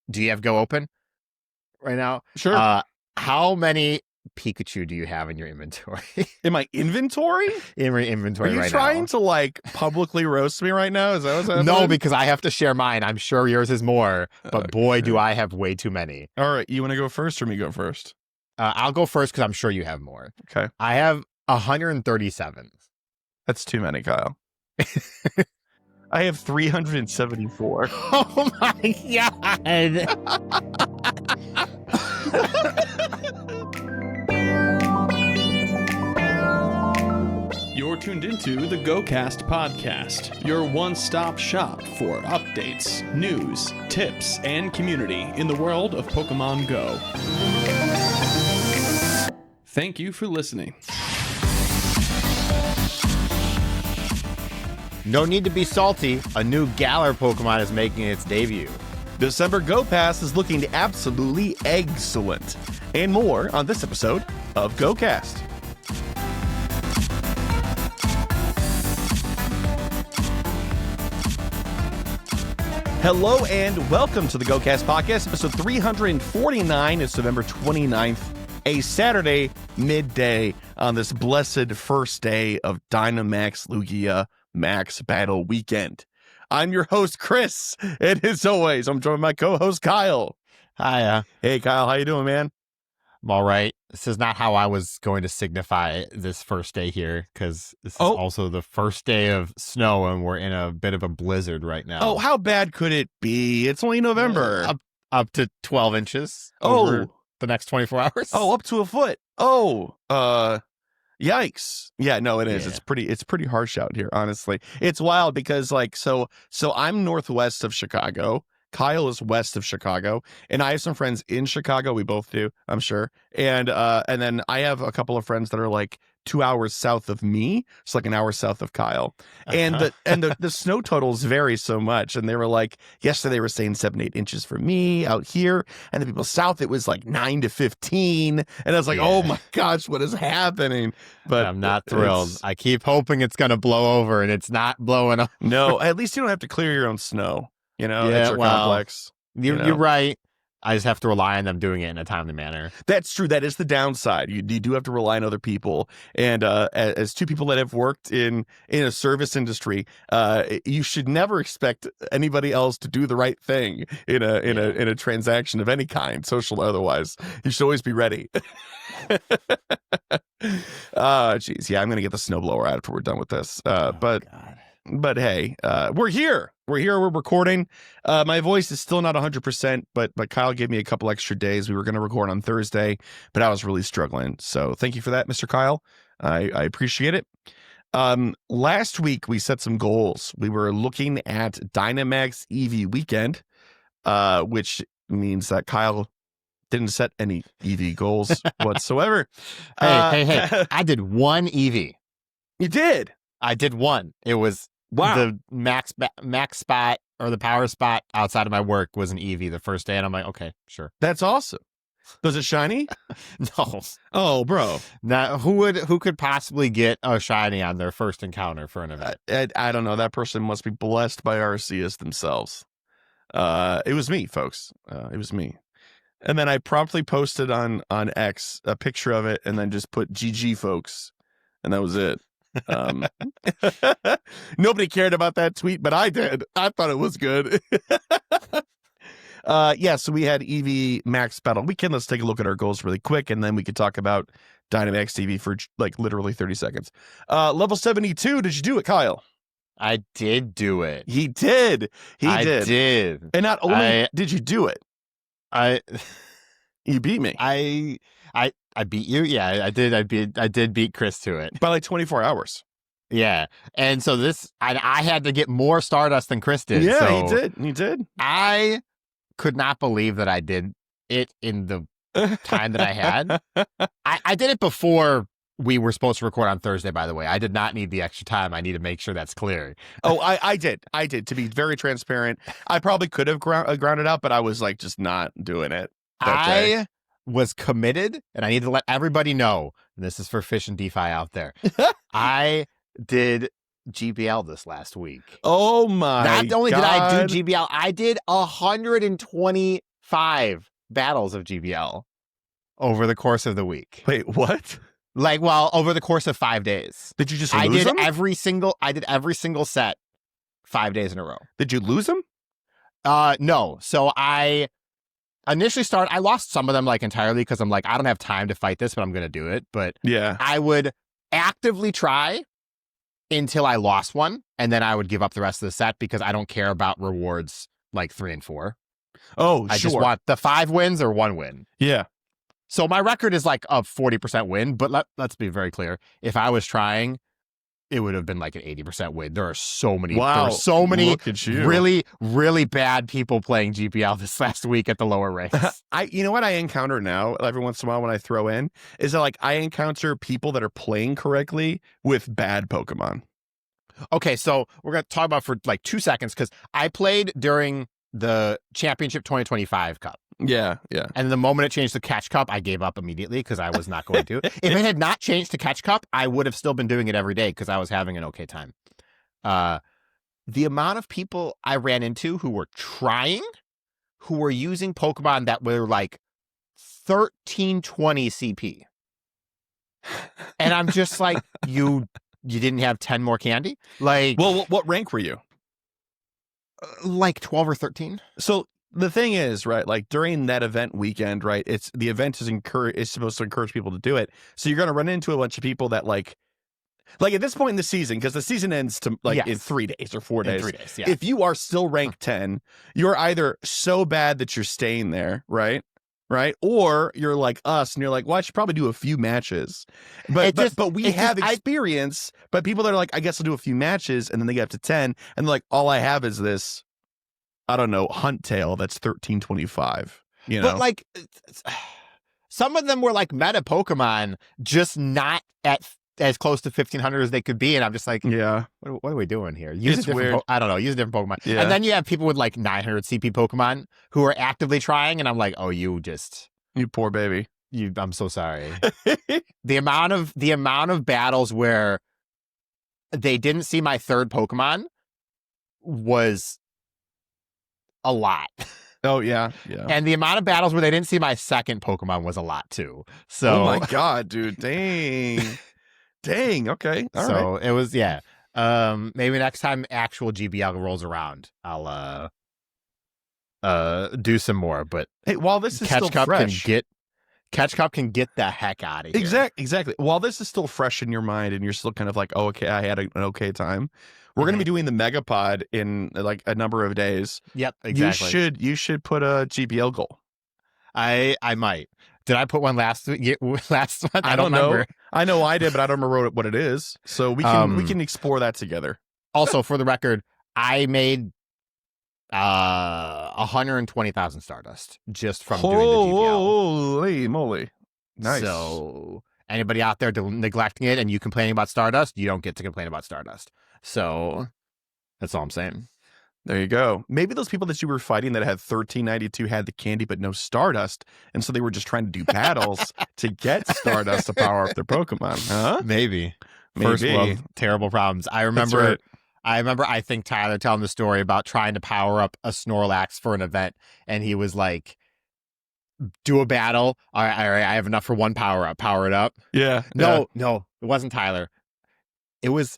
Do you have Go open right now? Sure. How many Pikachu do you have in your inventory? In my inventory? In your inventory right now. Are you trying to like publicly roast me right now? Is that what's happening? No, because I have to share mine. I'm sure yours is more, but boy, do I have way too many. All right. You want to go first or me go first? I'll go first because I'm sure you have more. Okay. I have 137. That's too many, Kyle. I have 374. Oh my God. You're tuned into the GOCast podcast, your one-stop shop for updates, news, tips, and community in the world of Pokemon Go. Thank you for listening. No need to be salty. A new Galar Pokemon is making its debut. December Go Pass is looking absolutely egg-xellent. And more on this episode of GOCast. Hello and welcome to the GOCast podcast, episode 349. It's November 29th, a Saturday midday on this blessed first day of Dynamax Lugia Max Battle Weekend. I'm your host, Chris, and as always, I'm joined by my co-host, Kyle. Hiya. Hey, Kyle, how you doing, man? I'm all right. This is not how I was going to signify this first day here, because this is also the first day of snow, and we're in a bit of a blizzard right now. Oh, how bad could it be? It's only November. Up to 12 inches over the next 24 hours. Oh, up to a foot. Yikes. Yeah, no, it is. Yeah. It's pretty harsh out here, honestly. It's wild because so I'm northwest of Chicago. Kyle is west of Chicago, and I have some friends in Chicago. We both do, I'm sure. And then I have a couple of friends that are like 2 hours south of me. It's like an hour south of Kyle. And the snow totals vary so much. And they were like, yesterday they were saying 7-8 inches for me out here. And the people south, it was like 9 to 15. And I was like, oh my gosh, what is happening? But I'm not thrilled. I keep hoping it's going to blow over, and it's not blowing up. No, at least you don't have to clear your own snow. You know, it's your complex. You're right. I just have to rely on them doing it in a timely manner. That's true. That is the downside. You do have to rely on other people. And as two people that have worked in a service industry, you should never expect anybody else to do the right thing in a transaction of any kind, social or otherwise. You should always be ready. Geez. Yeah, I'm going to get the snowblower out after we're done with this. But hey, we're here. We're recording. My voice is still not 100%, but Kyle gave me a couple extra days. We were going to record on Thursday, but I was really struggling. So thank you for that, Mr. Kyle. I appreciate it. Last week, we set some goals. We were looking at Dynamax EV weekend, which means that Kyle didn't set any EV goals whatsoever. Hey, I did one EV. You did? I did one. It was the max spot or the power spot outside of my work was an EV the first day, and I'm like, okay, sure. That's awesome. Was it shiny? No. Oh, bro. Now, who could possibly get a shiny on their first encounter for an event? I don't know. That person must be blessed by Arceus themselves. It was me, folks. It was me. And then I promptly posted on X a picture of it, and then just put GG, folks, and that was it. Nobody cared about that tweet, but I did. I thought it was good. So we had EV Max Battle Weekend. Let's take a look at our goals really quick, and then we could talk about Dynamax EV for like literally 30 seconds. Level 72, did you do it, Kyle? I did do it. He did. I did. And not only did you do it, you beat me. I beat you. Yeah, I did. I did beat Chris to it by like 24 hours. Yeah, and so I had to get more Stardust than Chris did. Yeah, so he did. I could not believe that I did it in the time that I had. I did it before we were supposed to record on Thursday. By the way, I did not need the extra time. I need to make sure that's clear. Oh, I did. To be very transparent, I probably could have grounded out, but I was like just not doing it. I was committed, and I need to let everybody know, and this is for Fish and DeFi out there. I did GBL this last week. Oh my God. Not only did I do GBL, I did 120 5 battles of GBL over the course of the week. Wait, what? Like, well, over the course of 5 days. Did you just I lose did them? every single set 5 days in a row. Did you lose them? No. So I initially I lost some of them like entirely because I'm like, I don't have time to fight this, but I'm going to do it. But Yeah. I would actively try until I lost one, and then I would give up the rest of the set because I don't care about rewards like 3 and 4. Oh, I sure. just want the 5 wins or 1 win. Yeah. So my record is like a 40% win, but let's be very clear. If I was trying, it would have been like an 80% win. There are so many, Wow. there are so many Look at you. really, really bad people playing GPL this last week at the lower ranks. You know what I encounter now every once in a while when I throw in is that like I encounter people that are playing correctly with bad Pokemon. Okay, so we're going to talk about for like 2 seconds because I played during the Championship 2025 Cup. Yeah, yeah. And the moment it changed to Catch Cup, I gave up immediately because I was not going to. If it had not changed to Catch Cup, I would have still been doing it every day because I was having an okay time. The amount of people I ran into who were trying, who were using Pokemon that were like 1320 CP. And I'm just like, you didn't have 10 more candy? Like, Well, what rank were you? like 12 or 13. So the thing is, right, like during that event weekend, right, it's the event is supposed to encourage people to do it. So you're going to run into a bunch of people that like at this point in the season, because the season ends to like in 3 days or 4 days. In 3 days, yeah. If you are still ranked 10, you're either so bad that you're staying there, right? Right, or you're like us, and you're like, "Well, I should probably do a few matches." But we have experience. But people that are like, "I guess I'll do a few matches," and then they get up to 10, and they're like, "All I have is this, I don't know, Hunt Tail that's 1325." You know, but like some of them were like meta Pokemon, just not at as close to 1500 as they could be, and I'm just like, yeah, what are we doing here? Use It's a different weird. I don't know, use a different Pokemon. Yeah. And then you have people with like 900 CP Pokemon who are actively trying, and I'm like, oh, you poor baby. I'm so sorry. The amount of battles where they didn't see my 3rd Pokemon was a lot. Oh yeah, yeah. And the amount of battles where they didn't see my 2nd Pokemon was a lot too. So Oh my god, dude, dang. Dang, okay. All right. It was, yeah. Maybe next time actual GBL rolls around, I'll do some more. But Hey, while this is Catch still Cup fresh, Catch Cup can get the heck out of here. Exactly. While this is still fresh in your mind and you're still kind of like, oh, okay, I had an okay time. We're going to be doing the Megapod in like a number of days. Yep, exactly. You should put a GBL goal. I might. Did I put one last one? I don't know. I know I did, but I don't remember what it is. So we can explore that together. Also, for the record, I made 120,000 Stardust just from doing the GBL. Holy moly. Nice. So anybody out there neglecting it and you complaining about Stardust, you don't get to complain about Stardust. So that's all I'm saying. There you go. Maybe those people that you were fighting that had 1392 had the candy but no Stardust, and so they were just trying to do battles to get Stardust to power up their Pokemon. Huh? Maybe. First world terrible problems. I remember I think Tyler telling the story about trying to power up a Snorlax for an event, and he was like, do a battle. All right, I have enough for one power up. Power it up. Yeah. No, it wasn't Tyler. It was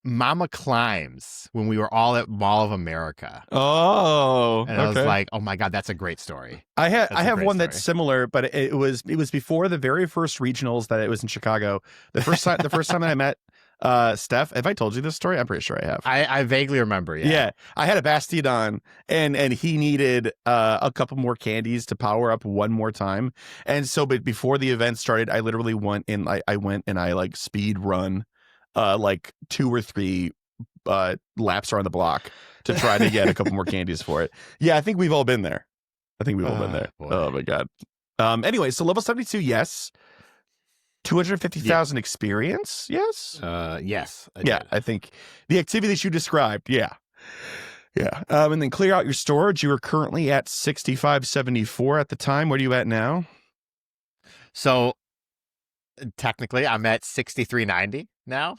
Mama Climbs when we were all at Mall of America. Oh, and I was like, oh my god, that's a great story. I have one that's similar, but it was before the very first regionals that it was in Chicago. The first time that I met Steph. Have I told you this story? I'm pretty sure I have. I vaguely remember. Yeah. I had a Bastiodon, and he needed a couple more candies to power up one more time. And so, but before the event started, I literally went and I like speed run like 2 or 3 laps around the block to try to get a couple more candies for it. Yeah, I think we've all been there. Boy. Oh my god. Anyway, so level 72, yes. 250,000 experience, yes. Yes. I think the activity that you described, yeah. And then clear out your storage. You were currently at 6574 at the time. What are you at now? So technically, I'm at 6390 now.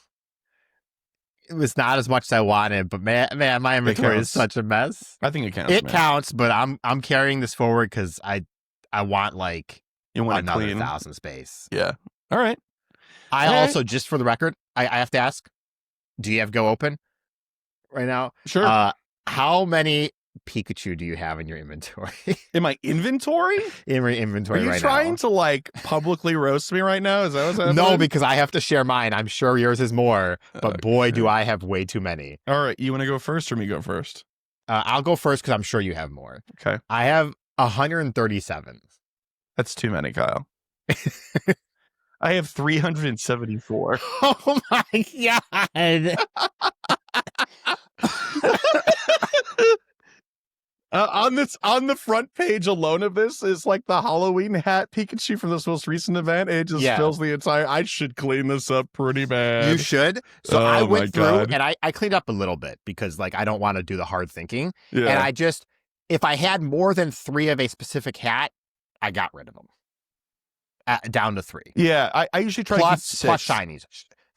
it was not as much as I wanted, but man, my inventory is such a mess. I think it counts. It counts, but I'm carrying this forward because I want like you want another clean 1,000 space. Yeah. All right. I also, just for the record, I have to ask, do you have Go open right now? Sure. How many Pikachu do you have in your inventory? In my inventory? In my inventory right now. Are you trying to like publicly roast me right now? Is that what's happening? No, because I have to share mine. I'm sure yours is more, but boy, do I have way too many. All right. You want to go first or me go first? I'll go first because I'm sure you have more. Okay. I have 137. That's too many, Kyle. I have 374. Oh my God. On the front page alone of this is like the Halloween hat Pikachu from this most recent event. It just fills the entire. I should clean this up pretty bad. You should. So I went through and I cleaned up a little bit because like I don't want to do the hard thinking. Yeah. And I just, if I had more than 3 of a specific hat, I got rid of them. Down to 3. Yeah, I usually try to keep 6. Plus shinies.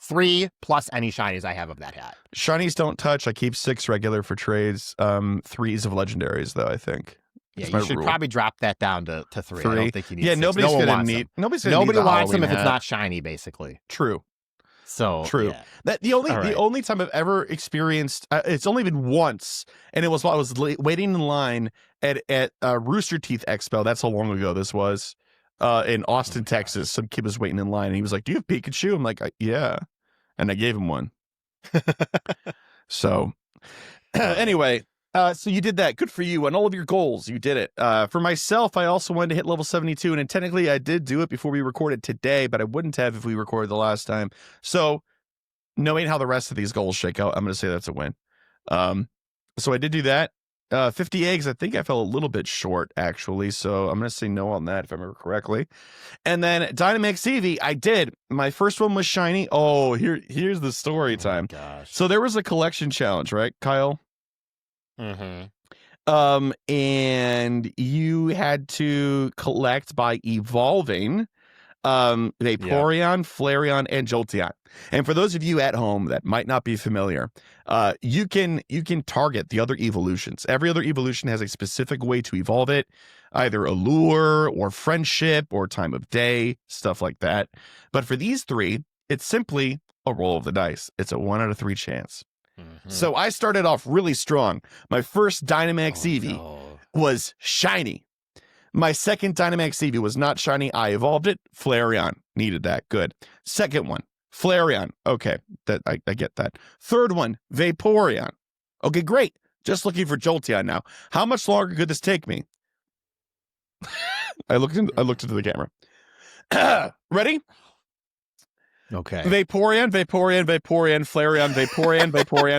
3 plus any shinies I have of that hat. Shinies don't touch. I keep 6 regular for trades. 3s of legendaries, though, I think. Yeah, you should probably drop that down to 3. I don't think you need 6. Nobody's going to need. Nobody wants them if it's not shiny, basically. True. So true. Yeah. That the only time I've ever experienced it's only been once, and it was while I was waiting in line at Rooster Teeth Expo. That's how long ago this was. In Austin, Texas, some kid was waiting in line, and he was like, "Do you have Pikachu?" I'm like, "Yeah," and I gave him one. So, anyway, so you did that. Good for you. On all of your goals, you did it. For myself, I also wanted to hit level 72, and technically, I did do it before we recorded today, but I wouldn't have if we recorded the last time. So, knowing how the rest of these goals shake out, I'm going to say that's a win. So I did do that. 50 eggs, I think I fell a little bit short, actually. So I'm going to say no on that, if I remember correctly. And then Dynamax Eevee, I did. My first one was shiny. Oh, here's the story time. Gosh. So there was a collection challenge, right, Kyle? Mm-hmm. And you had to collect by evolving Vaporeon, Flareon, and Jolteon. And for those of you at home that might not be familiar, you can target the other evolutions. Every other evolution has a specific way to evolve it, either allure or friendship or time of day, stuff like that. But for these 3, it's simply a roll of the dice. It's a 1 out of 3 chance. Mm-hmm. So I started off really strong. My first Dynamax Eevee was shiny. My second Dynamax Eevee was not shiny. I evolved it. Flareon. Needed that. Good. Second one, Flareon. Okay, that I get that. Third one, Vaporeon. Okay, great. Just looking for Jolteon now. How much longer could this take me? I looked into the camera. Ready? Okay. Vaporeon, Flareon,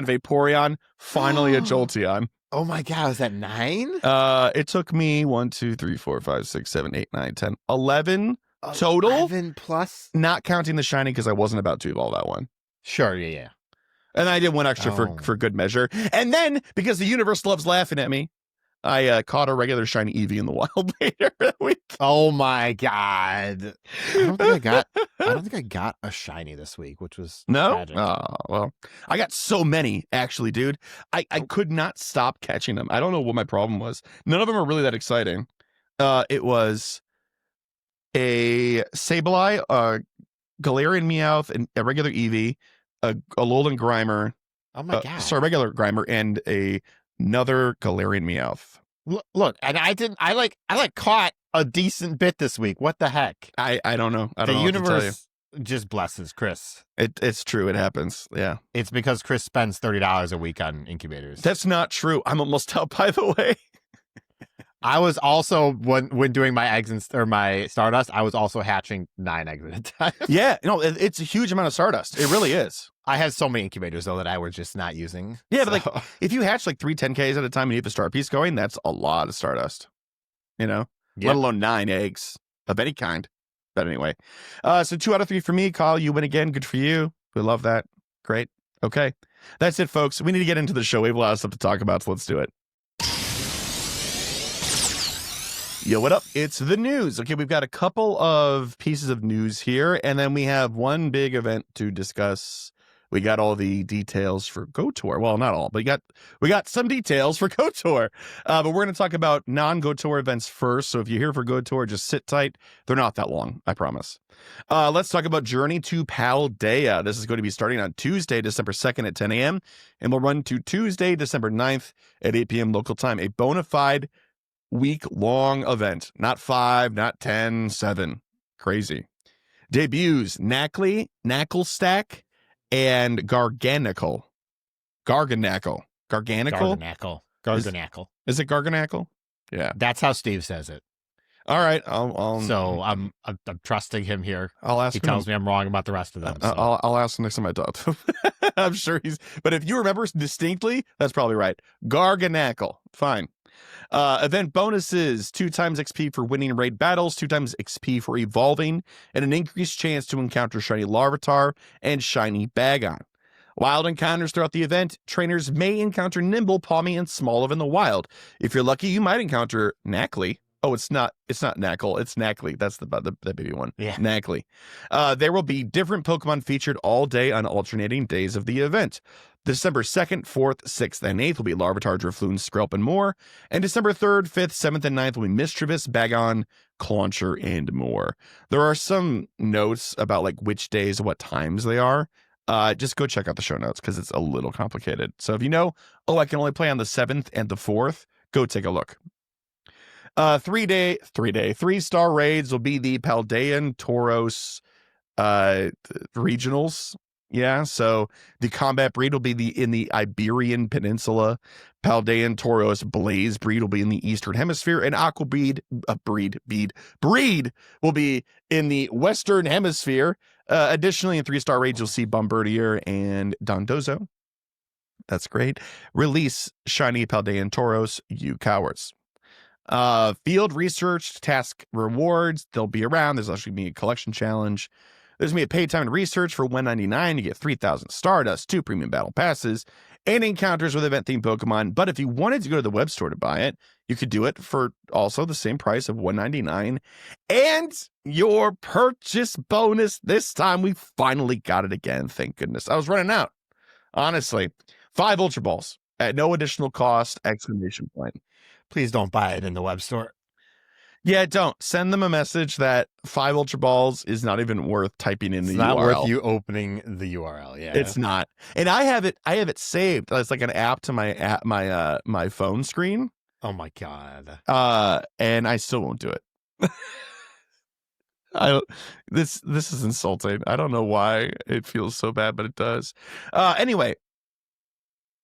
Vaporeon. Finally a Jolteon. Oh my God, was that 9? It took me 1, 2, 3, 4, 5, 6, 7, 8, 9, 10, 11 total. 11 plus? Not counting the shiny because I wasn't about to evolve that one. Sure, yeah. And I did 1 extra for good measure. And then, because the universe loves laughing at me, I caught a regular shiny Eevee in the wild later that week. Oh my God. I don't think I got a shiny this week, which was tragic. Oh, well, I got so many, actually, dude. I could not stop catching them. I don't know what my problem was. None of them are really that exciting. It was a Sableye, a Galarian Meowth, and a regular Eevee, a Alolan Grimer. Oh my God. Sorry, regular Grimer, and another Galarian Meowth. Look, and I caught a decent bit this week. What the heck? I don't know. I don't know. The universe just blesses Chris. It's true. It happens. Yeah. It's because Chris spends $30 a week on incubators. That's not true. I'm almost out, by the way. I was also when doing my eggs or my Stardust, I was also hatching 9 eggs at a time. Yeah, it's a huge amount of Stardust. It really is. I had so many incubators though that I was just not using. Yeah, but like if you hatch like 3 10Ks at a time and you have the star piece going, that's a lot of Stardust. Let alone 9 eggs of any kind. But anyway, so 2 out of 3 for me. Kyle, you win again. Good for you. We love that. Great. Okay, that's it, folks. We need to get into the show. We have a lot of stuff to talk about, so let's do it. Yo, what up? It's the news. Okay, we've got a couple of pieces of news here, and then we have one big event to discuss we got all the details for GoTour. Well, not all, but we got some details for GoTour. But we're going to talk about non-GoTour events first. So if you're here for GoTour, just sit tight. They're not that long, I promise. Let's talk about Journey to Paldea. This is going to be starting on Tuesday, December 2nd at 10 a.m. and will run to Tuesday, December 9th at 8 p.m. local time. A bona fide week-long event. Not 5, not 10, 7. Crazy. Debuts Knackley, Knacklestack, and Garganicle. Garganicle. Is it Garganicle? Yeah. That's how Steve says it. All right. So I'm trusting him here. I'll ask He him. tells me I'm wrong about the rest of them. So. I'll ask him next time I talk to him. I'm sure but if you remember distinctly, that's probably right. Garganicle. Fine. Event bonuses, 2 times XP for winning raid battles, 2 times XP for evolving, and an increased chance to encounter shiny Larvitar and shiny Bagon. Wild encounters throughout the event, trainers may encounter Nimble, Palmy, and Smoliv in the wild. If you're lucky, you might encounter Knackley. Oh, it's not Knackle, it's Knackley. That's the baby one. Yeah. Knackley. There will be different Pokemon featured all day on alternating days of the event. December 2nd, 4th, 6th, and 8th will be Larvitar, Drifloon, Skrelp, and more. And December 3rd, 5th, 7th, and 9th will be Mischievous, Bagon, Clauncher, and more. There are some notes about like which days, what times they are. Just go check out the show notes because it's a little complicated. So if you know, I can only play on the 7th and the 4th, go take a look. 3-star raids will be the Paldean Tauros regionals. Yeah, so the combat breed will be in the Iberian Peninsula. Paldean Tauros Blaze breed will be in the Eastern Hemisphere, and Aqua breed will be in the Western Hemisphere. Additionally, in 3-star raids, you'll see Bombardier and Dondozo. That's great. Release shiny Paldean Tauros, you cowards. Field research task rewards, they'll be around. There's actually going to be a collection challenge. There's going to be a paid time and research for $199. You get 3,000 Stardust, 2 premium battle passes, and encounters with event-themed Pokemon. But if you wanted to go to the web store to buy it, you could do it for also the same price of $199. And your purchase bonus, this time we finally got it again. Thank goodness. I was running out. Honestly, 5 Ultra Balls at no additional cost, exclamation point. Please don't buy it in the web store. Yeah, don't. Send them a message that 5 Ultra Balls is not even worth typing in the URL. It's not worth you opening the URL. Yeah, it's not. And I have it saved. It's like an app to my phone screen. Oh my god. And I still won't do it. This is insulting. I don't know why it feels so bad, but it does. Anyway,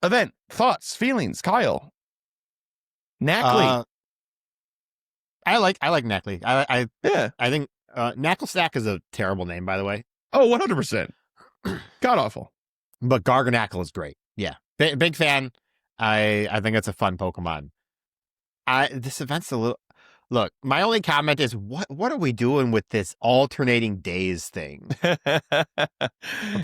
event thoughts, feelings, Kyle. Knackley. I like Knackley. I think Knacklestack is a terrible name, by the way. Oh, 100%. God awful. But Garganicle is great. Yeah. Big fan. I think it's a fun Pokemon. This event's a little... Look, my only comment is, what are we doing with this alternating days thing? Okay?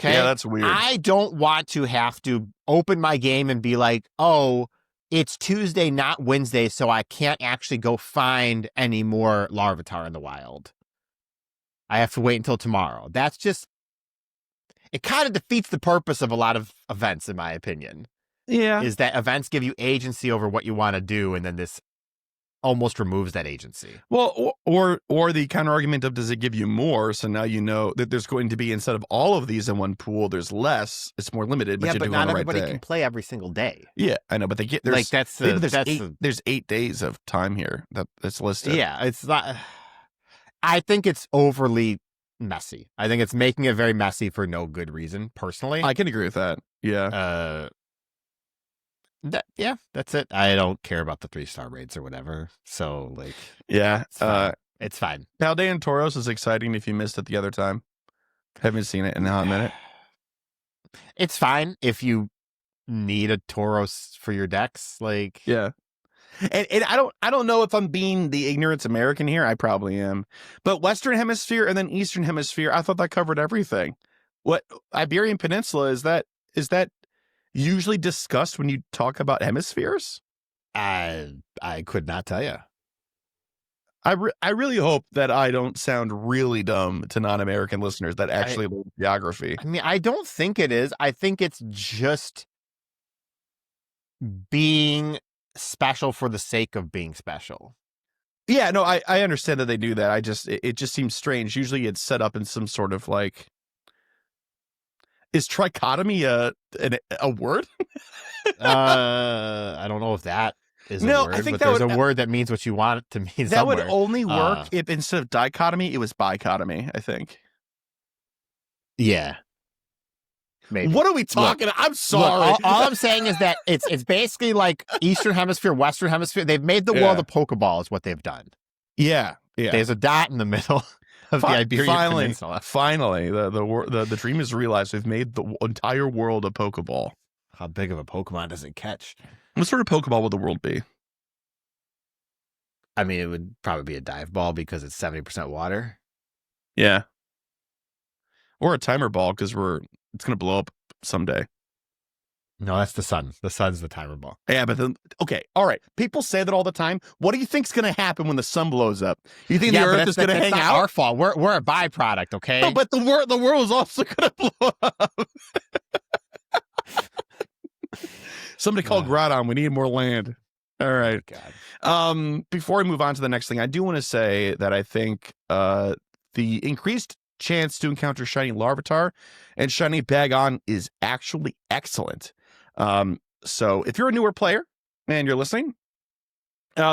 Yeah, that's weird. I don't want to have to open my game and be like, oh, it's Tuesday, not Wednesday, so I can't actually go find any more Larvitar in the wild. I have to wait until tomorrow. That's just... It kind of defeats the purpose of a lot of events, in my opinion. Yeah. Is that events give you agency over what you want to do, and then this almost removes that agency. Well, or the counter argument of, does it give you more? So now you know that there's going to be, instead of all of these in one pool, there's less. It's more limited, but yeah, you but do not it on the right everybody day. can play every single day. Yeah, I know, but they get there's like there's 8 days of time here that's listed. Yeah, it's not. I think it's overly messy. I think it's making it very messy for no good reason. Personally, I can agree with that. Yeah. That's it. I don't care about the 3-star raids or whatever. So like, yeah, it's fine. Paldean Tauros is exciting if you missed it the other time. Haven't seen it in a hot minute. It's fine if you need a Tauros for your decks. Like, yeah. And I don't know if I'm being the ignorant American here. I probably am. But Western Hemisphere and then Eastern Hemisphere, I thought that covered everything. What Iberian Peninsula is that usually discussed when you talk about hemispheres? I could not tell you. I really hope that I don't sound really dumb to non-American listeners that actually learn geography. I mean, I don't think it is. I think it's just being special for the sake of being special. Yeah, no, I understand that they do that. It just seems strange. Usually it's set up in some sort of like, is trichotomy a word? I don't know if that is a word, I think but there's a word that means what you want it to mean. That somewhere. would only work if instead of dichotomy, it was bichotomy, I think. Yeah. Maybe. What are we talking about? I'm sorry. Look, all I'm saying is that it's basically like Eastern Hemisphere, Western Hemisphere. They've made the world a Pokeball is what they've done. Yeah. There's a dot in the middle of the Iberian Peninsula. Finally, the dream is realized. We've made the entire world a Pokeball. How big of a Pokemon does it catch? What sort of Pokeball would the world be? I mean, it would probably be a dive ball because it's 70% water. Yeah. Or a timer ball because it's going to blow up someday. No, that's the sun. The sun's the timer ball. Yeah, but then, okay, all right. People say that all the time. What do you think's going to happen when the sun blows up? You think the Earth is going to hang out? Our fault. We're a byproduct, okay? No, but the world is also going to blow up. Somebody call Groudon. We need more land. All right. God. Before we move on to the next thing, I do want to say that I think the increased chance to encounter shiny Larvitar and shiny Bagon is actually excellent. So if you're a newer player and you're listening,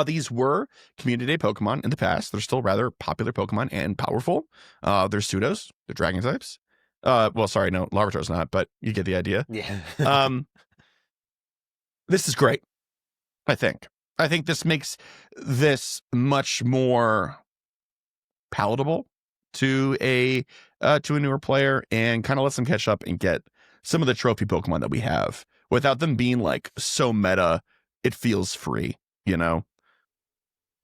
these were Community Day Pokemon in the past. They're still rather popular Pokemon and powerful. They're pseudos, they're dragon types. Well, sorry, no, Larvitar's not, but you get the idea. Yeah. This is great. I think this makes this much more palatable to a newer player and kind of lets them catch up and get some of the trophy Pokemon that we have without them being like so meta. It feels free, you know?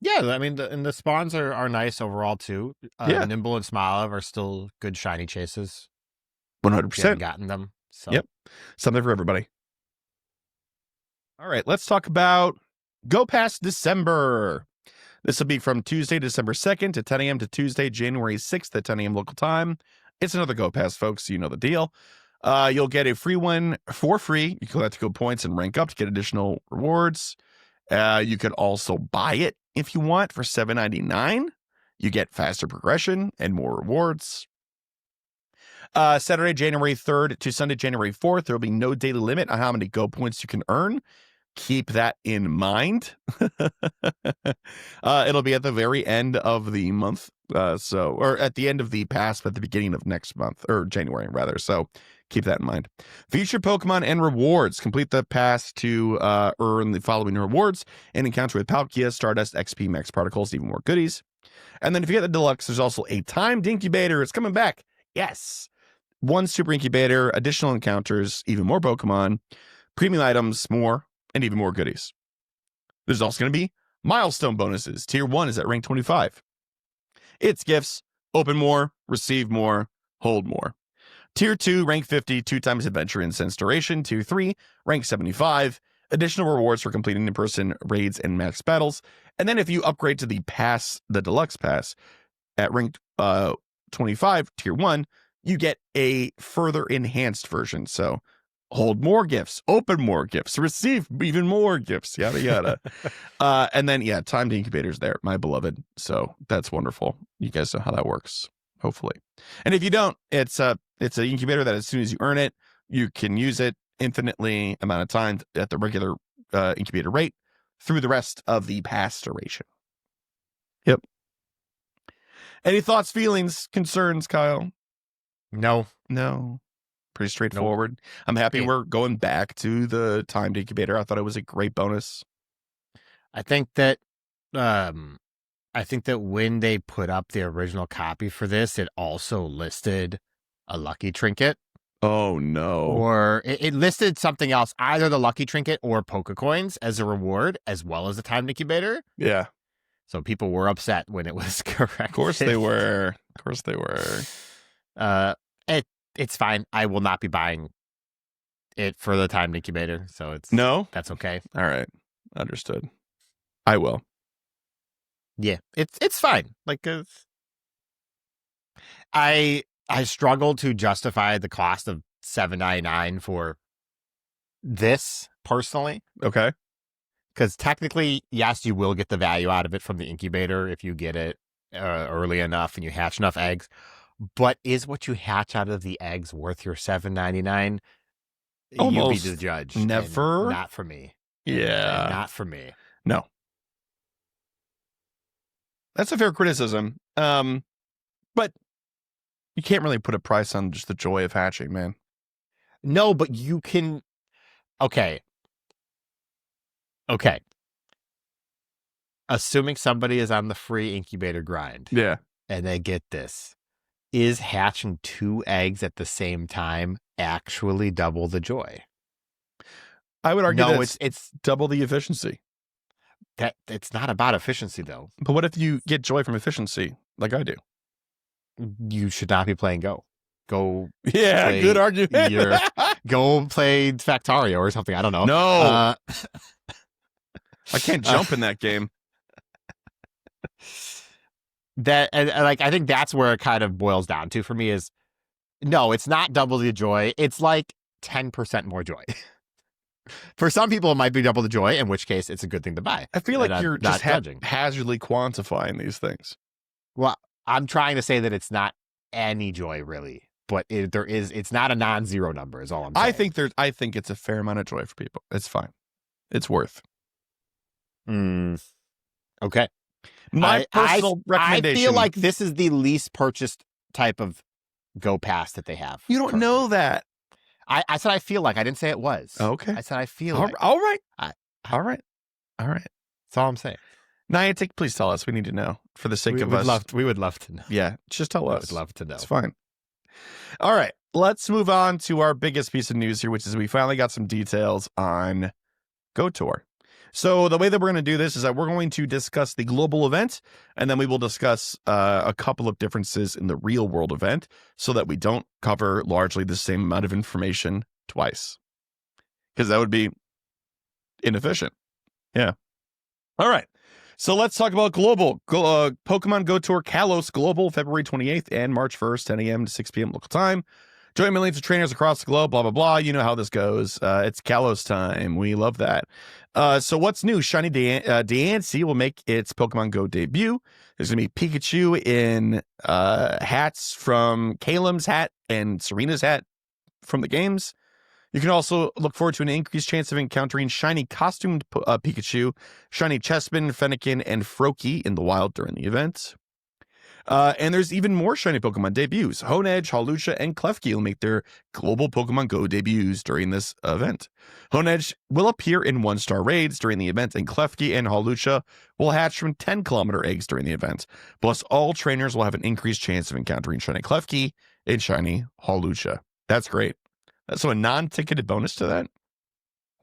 Yeah, I mean, the spawns are nice overall too. Nimble and Smoliv are still good shiny chases. 100%. Gotten them. So. Yep. Something for everybody. All right, let's talk about GOCast December. This will be from Tuesday, December 2nd at 10 a.m. to Tuesday, January 6th at 10 a.m. local time. It's another GOCast, folks. You know the deal. You'll get a free one for free. You collect Go points and rank up to get additional rewards. You could also buy it if you want for $7.99. You get faster progression and more rewards. Saturday, January 3rd to Sunday, January 4th, there will be no daily limit on how many Go points you can earn. Keep that in mind. It'll be at the very end of the month. Or at the end of the pass, but at the beginning of next month, or January rather. So keep that in mind. Featured Pokemon and rewards. Complete the pass to earn the following rewards: an encounter with Palkia, Stardust, XP, Max Particles, even more goodies. And then if you get the deluxe, there's also a timed incubator. It's coming back. Yes. 1 super incubator, additional encounters, even more Pokemon, premium items, more, and even more goodies. There's also going to be milestone bonuses. Tier 1 is at rank 25. It's gifts, open more, receive more, hold more. Tier 2, rank 50, 2 times adventure incense duration. Tier 3, rank 75, additional rewards for completing in-person raids and max battles. And then if you upgrade to the deluxe pass at rank 25, tier 1, you get a further enhanced version. So hold more gifts, open more gifts, receive even more gifts, yada, yada. And then, timed incubators there, my beloved. So that's wonderful. You guys know how that works, hopefully. And if you don't, it's an incubator that as soon as you earn it, you can use it infinitely amount of time at the regular incubator rate through the rest of the pass duration. Yep. Any thoughts, feelings, concerns, Kyle? No. Pretty straightforward. Nope. I'm happy we're going back to the timed incubator. I thought it was a great bonus. I think that when they put up the original copy for this, it also listed a lucky trinket. Oh no. Or it listed something else, either the lucky trinket or Pokecoins as a reward, as well as the timed incubator. Yeah. So people were upset when it was correct. Of course they were. It's fine. I will not be buying it for the timed incubator. So that's okay. All right. Understood. I will. Yeah, it's fine. Like I struggle to justify the cost of $7.99 for this personally, Okay. because technically, yes, you will get the value out of it from the incubator if you get it early enough and you hatch enough eggs. But is what you hatch out of the eggs worth your $7.99? You be Almost the judge. never. And not for me. Yeah. And not for me. No. That's a fair criticism. But you can't really put a price on just the joy of hatching, man. No, but you can. Okay. Assuming somebody is on the free incubator grind. Yeah. And they get this. Is hatching 2 eggs at the same time actually double the joy? I would argue No, that it's double the efficiency. that it's not about efficiency though. But what if you get joy from efficiency, like I do? You should not be playing Go. Go. Yeah, play good argument. Go play Factorio or something. I don't know. No, I can't jump in that game. That and like I think that's where it kind of boils down to for me is no, it's not double the joy. It's like 10% more joy. For some people, it might be double the joy, in which case it's a good thing to buy. I feel like you're just judging. hazardly quantifying these things. Well, I'm trying to say that it's not any joy really, but it's not a non-zero number is all I'm saying. I think it's a fair amount of joy for people. It's fine. It's worth. Okay. My personal recommendation. I feel like this is the least purchased type of Go Pass that they have. You don't currently. know that. I said I feel like. I didn't say it was. Okay. I said I feel all like. All right. All right. That's all I'm saying. Niantic, please tell us. We need to know for the sake of us. We would love to know. Yeah, just tell us. We would love to know. It's fine. All right. Let's move on to our biggest piece of news here, which is we finally got some details on Go Tour. So the way that we're going to do this is that we're going to discuss the global event, and then we will discuss a couple of differences in the real world event so that we don't cover largely the same amount of information twice, because that would be inefficient. Yeah. All right. So let's talk about global. Pokemon Go Tour Kalos Global, February 28th and March 1st, 10 a.m. to 6 p.m. local time. Join millions of trainers across the globe, blah, blah, blah. You know how this goes. It's Kalos time. We love that. So what's new? Shiny Diancie will make its Pokemon Go debut. There's going to be Pikachu in hats from Kalem's hat and Serena's hat from the games. You can also look forward to an increased chance of encountering shiny costumed Pikachu, shiny Chespin, Fennekin, and Froakie in the wild during the event. And there's even more shiny Pokemon debuts. Honedge, Hawlucha, and Klefki will make their global Pokemon Go debuts during this event. Honedge will appear in 1-star raids during the event, and Klefki and Hawlucha will hatch from 10-kilometer eggs during the event. Plus, all trainers will have an increased chance of encountering shiny Klefki and shiny Hawlucha. That's great. So a non-ticketed bonus to that?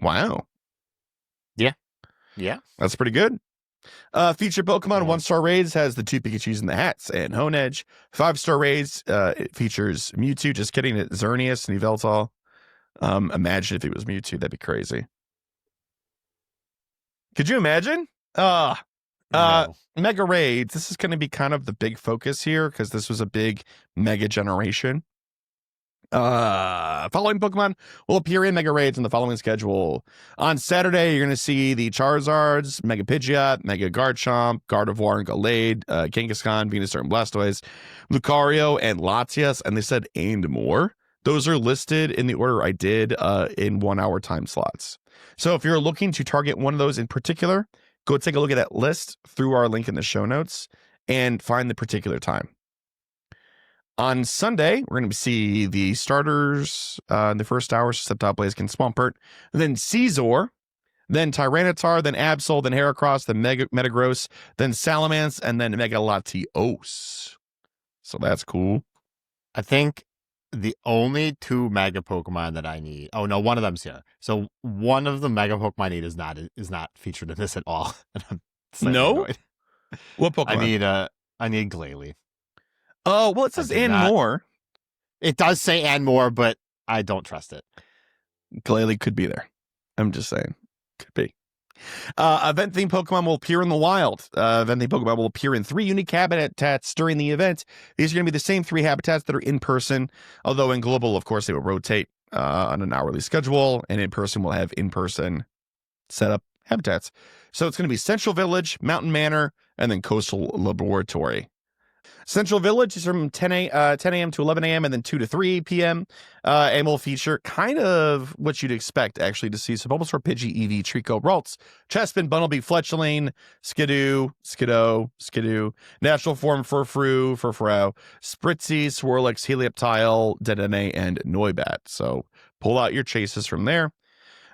Wow. Yeah. That's pretty good. Featured Pokemon 1-star raids has the 2 Pikachus in the hats and Honedge. 5-star raids it features Mewtwo. Just kidding. It's Xerneas and Yveltal. Imagine if it was Mewtwo. That'd be crazy. Could you imagine? No. Mega raids. This is going to be kind of the big focus here because this was a big mega generation. Following Pokemon will appear in Mega Raids in the following schedule. On Saturday, you're going to see the Charizards, Mega Pidgeot, Mega Garchomp, Gardevoir and Gallade, Kangaskhan, Venusaur and Blastoise, Lucario and Latias, and they said and more. Those are listed in the order I did in 1-hour time slots. So if you're looking to target one of those in particular, go take a look at that list through our link in the show notes and find the particular time. On Sunday, we're going to see the starters in the first hour, Sceptile, Blaziken, Swampert, then Caesar, then Tyranitar, then Absol, then Heracross, then Metagross, then Salamence, and then Mega Latios. So that's cool. I think the only 2 Mega Pokemon that I need. Oh no, one of them's here. So one of the Mega Pokemon I need is not featured in this at all. I'm annoyed. What Pokemon? I need Glalie. Oh, well, it says and more. It does say and more, but I don't trust it. Glalie could be there. I'm just saying. Could be. Event-themed Pokemon will appear in the wild. Event-themed Pokemon will appear in 3 unique habitats during the event. These are going to be the same 3 habitats that are in person, although in global, of course, they will rotate on an hourly schedule, and in person will have in-person setup habitats. So it's going to be Central Village, Mountain Manor, and then Coastal Laboratory. Central Village is from 10 a.m. to 11 a.m. and then 2 to 3 p.m. And will feature kind of what you'd expect, actually, to see. So Bulbasaur, Pidgey, Eevee, Trico, Ralts, Chespin, Bunnelby, Fletchling, Skidoo, Natural Form, Furfrou, Spritzy, Swirlix, Helioptile, Dedenne, and Noibat. So pull out your chases from there.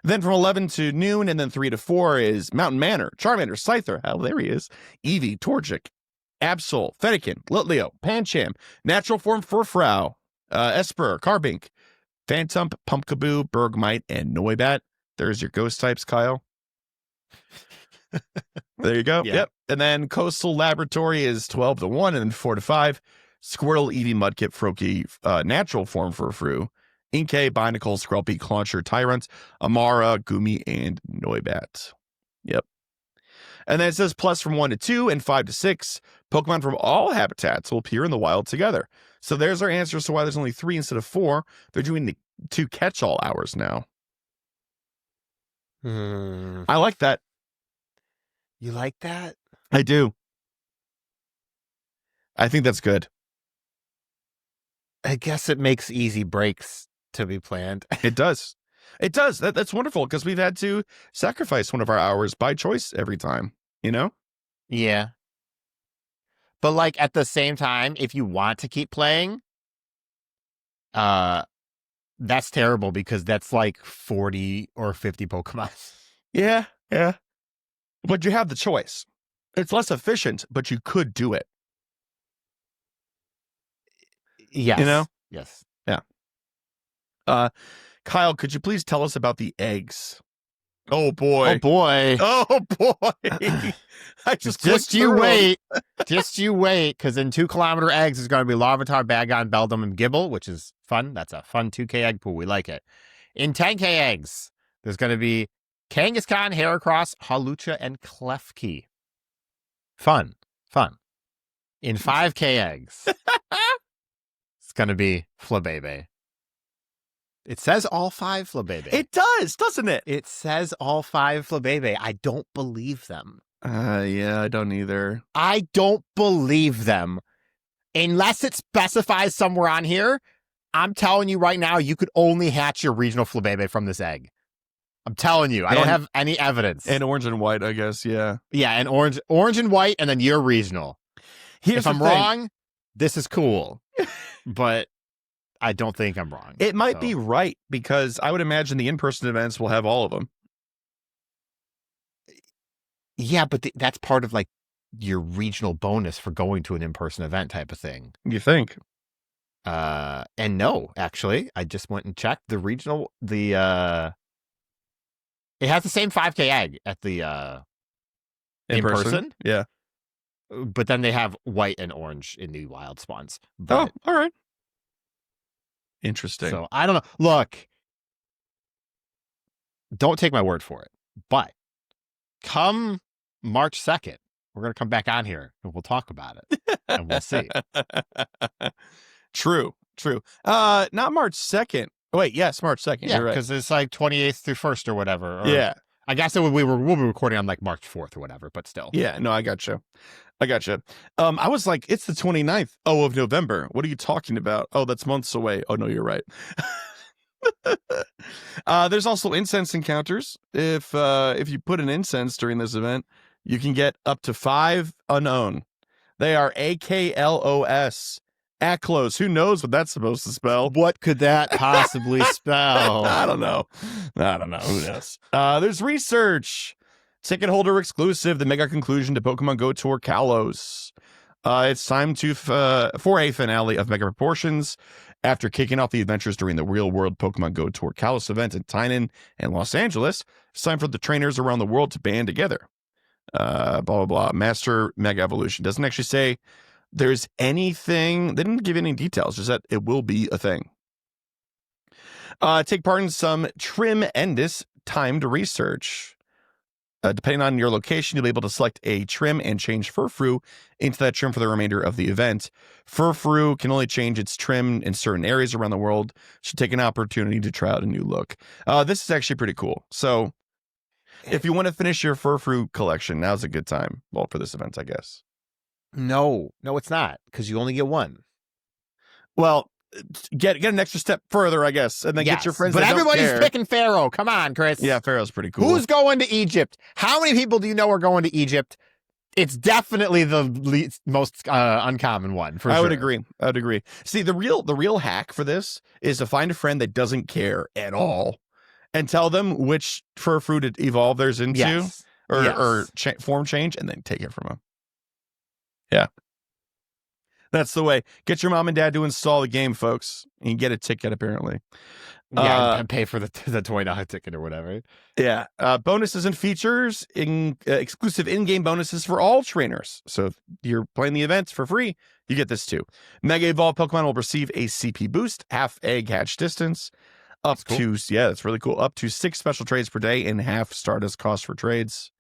Then from 11 to noon and then 3 to 4 is Mountain Manor, Charmander, Scyther, there he is, Eevee, Torchic, Absol, Fennekin, Litleo, Pancham, Natural Form Furfrou, Esper, Carbink, Phantump, Pumpkaboo, Bergmite, and Noibat. There's your ghost types, Kyle. There you go. Yeah. Yep. And then Coastal Laboratory is 12 to 1 and then 4 to 5. Squirtle, Eevee, Mudkip, Froakie, Natural Form Furfrou, Inkay, Binacle, Skrelpy, Clauncher, Tyrant, Amara, Gumi, and Noibat. Yep. And then it says plus from 1 to 2 and 5 to 6. Pokemon from all habitats will appear in the wild together. So there's our answers to why there's only 3 instead of 4. They're doing the 2 catch-all hours now. I like that. You like that? I do. I think that's good. I guess it makes easy breaks to be planned. It does. It does. That's wonderful because we've had to sacrifice one of our hours by choice every time, you know? Yeah. But like at the same time, if you want to keep playing, that's terrible because that's like 40 or 50 Pokemon. Yeah. But you have the choice. It's less efficient, but you could do it. Yes. You know? Yes. Yeah. Kyle, could you please tell us about the eggs? Oh boy. Oh boy. Oh boy. I Just you wait. Just you wait, because in 2 kilometer eggs is going to be Larvitar, Bagon, Beldum, and Gibble, which is fun. That's a fun 2K egg pool. We like it. In 10K eggs, there's going to be Kangaskhan, Heracross, Hawlucha, and Klefki. Fun. In 5K eggs, it's going to be Flabebe. It says all 5 Flabebe. It does, doesn't it? It says all 5 Flabebe. I don't believe them. Yeah, I don't either. I don't believe them. Unless it specifies somewhere on here, I'm telling you right now, you could only hatch your regional Flabebe from this egg. I'm telling you. I don't have any evidence. And orange and white, I guess, yeah. Yeah, and orange and white, and then your regional. If I'm wrong, this is cool. But I don't think I'm wrong. It might be right, because I would imagine the in-person events will have all of them. Yeah, but that's part of like your regional bonus for going to an in-person event type of thing. You think? And no, actually, I just went and checked the regional. It has the same 5K egg at the in person. Yeah, but then they have white and orange in the wild spawns. But, all right. Interesting. So I don't know. Look, don't take my word for it, but come March 2nd, we're going to come back on here and we'll talk about it and we'll see. True. Not March 2nd. Wait, yes, March 2nd. Yeah, you're right. because it's like 28th through 1st or whatever. Or, yeah. I guess we'll be recording on like March 4th or whatever, but still. Yeah, no, I gotcha. I was like, it's the 29th. Oh, of November. What are you talking about? Oh, that's months away. Oh, no, you're right. There's also incense encounters. If you put an incense during this event, you can get up to 5 unknown. They are AKLOS. Aklos. Who knows what that's supposed to spell? What could that possibly spell? I don't know. Who knows? There's research. Ticket holder exclusive. The mega conclusion to Pokemon Go Tour Kalos. It's time for a finale of mega proportions. After kicking off the adventures during the real world Pokemon Go Tour Kalos event in Tynan and Los Angeles, it's time for the trainers around the world to band together. Blah, blah, blah. Master Mega Evolution. Doesn't actually say there's anything. They didn't give any details, just that it will be a thing. Take part in some tremendous timed research. Depending on your location, you'll be able to select a trim and change Furfrou into that trim for the remainder of the event. Furfrou can only change its trim in certain areas around the world, so take an opportunity to try out a new look. This is actually pretty cool. So if you want to finish your Furfrou collection, now's a good time. Well, for this event, I guess. No, it's not, because you only get one. Well, get an extra step further, I guess, and then get your friends. But that everybody's don't care. picking Pharaoh. Come on, Chris. Yeah, Pharaoh's pretty cool. Who's going to Egypt? How many people do you know are going to Egypt? It's definitely the most uncommon one. For I sure. would agree. See, the real hack for this is to find a friend that doesn't care at all, and tell them which Furfrou to evolve theirs into, or form change, and then take it from them. Yeah. That's the way. Get your mom and dad to install the game, folks. And you get a ticket, apparently. Yeah, and pay for the $20 ticket or whatever. Yeah. Bonuses and features, exclusive in-game bonuses for all trainers. So if you're playing the events for free, you get this too. Mega Evolved Pokemon will receive a CP boost, half egg hatch distance, that's really cool. Up to 6 special trades per day and half Stardust cost for trades.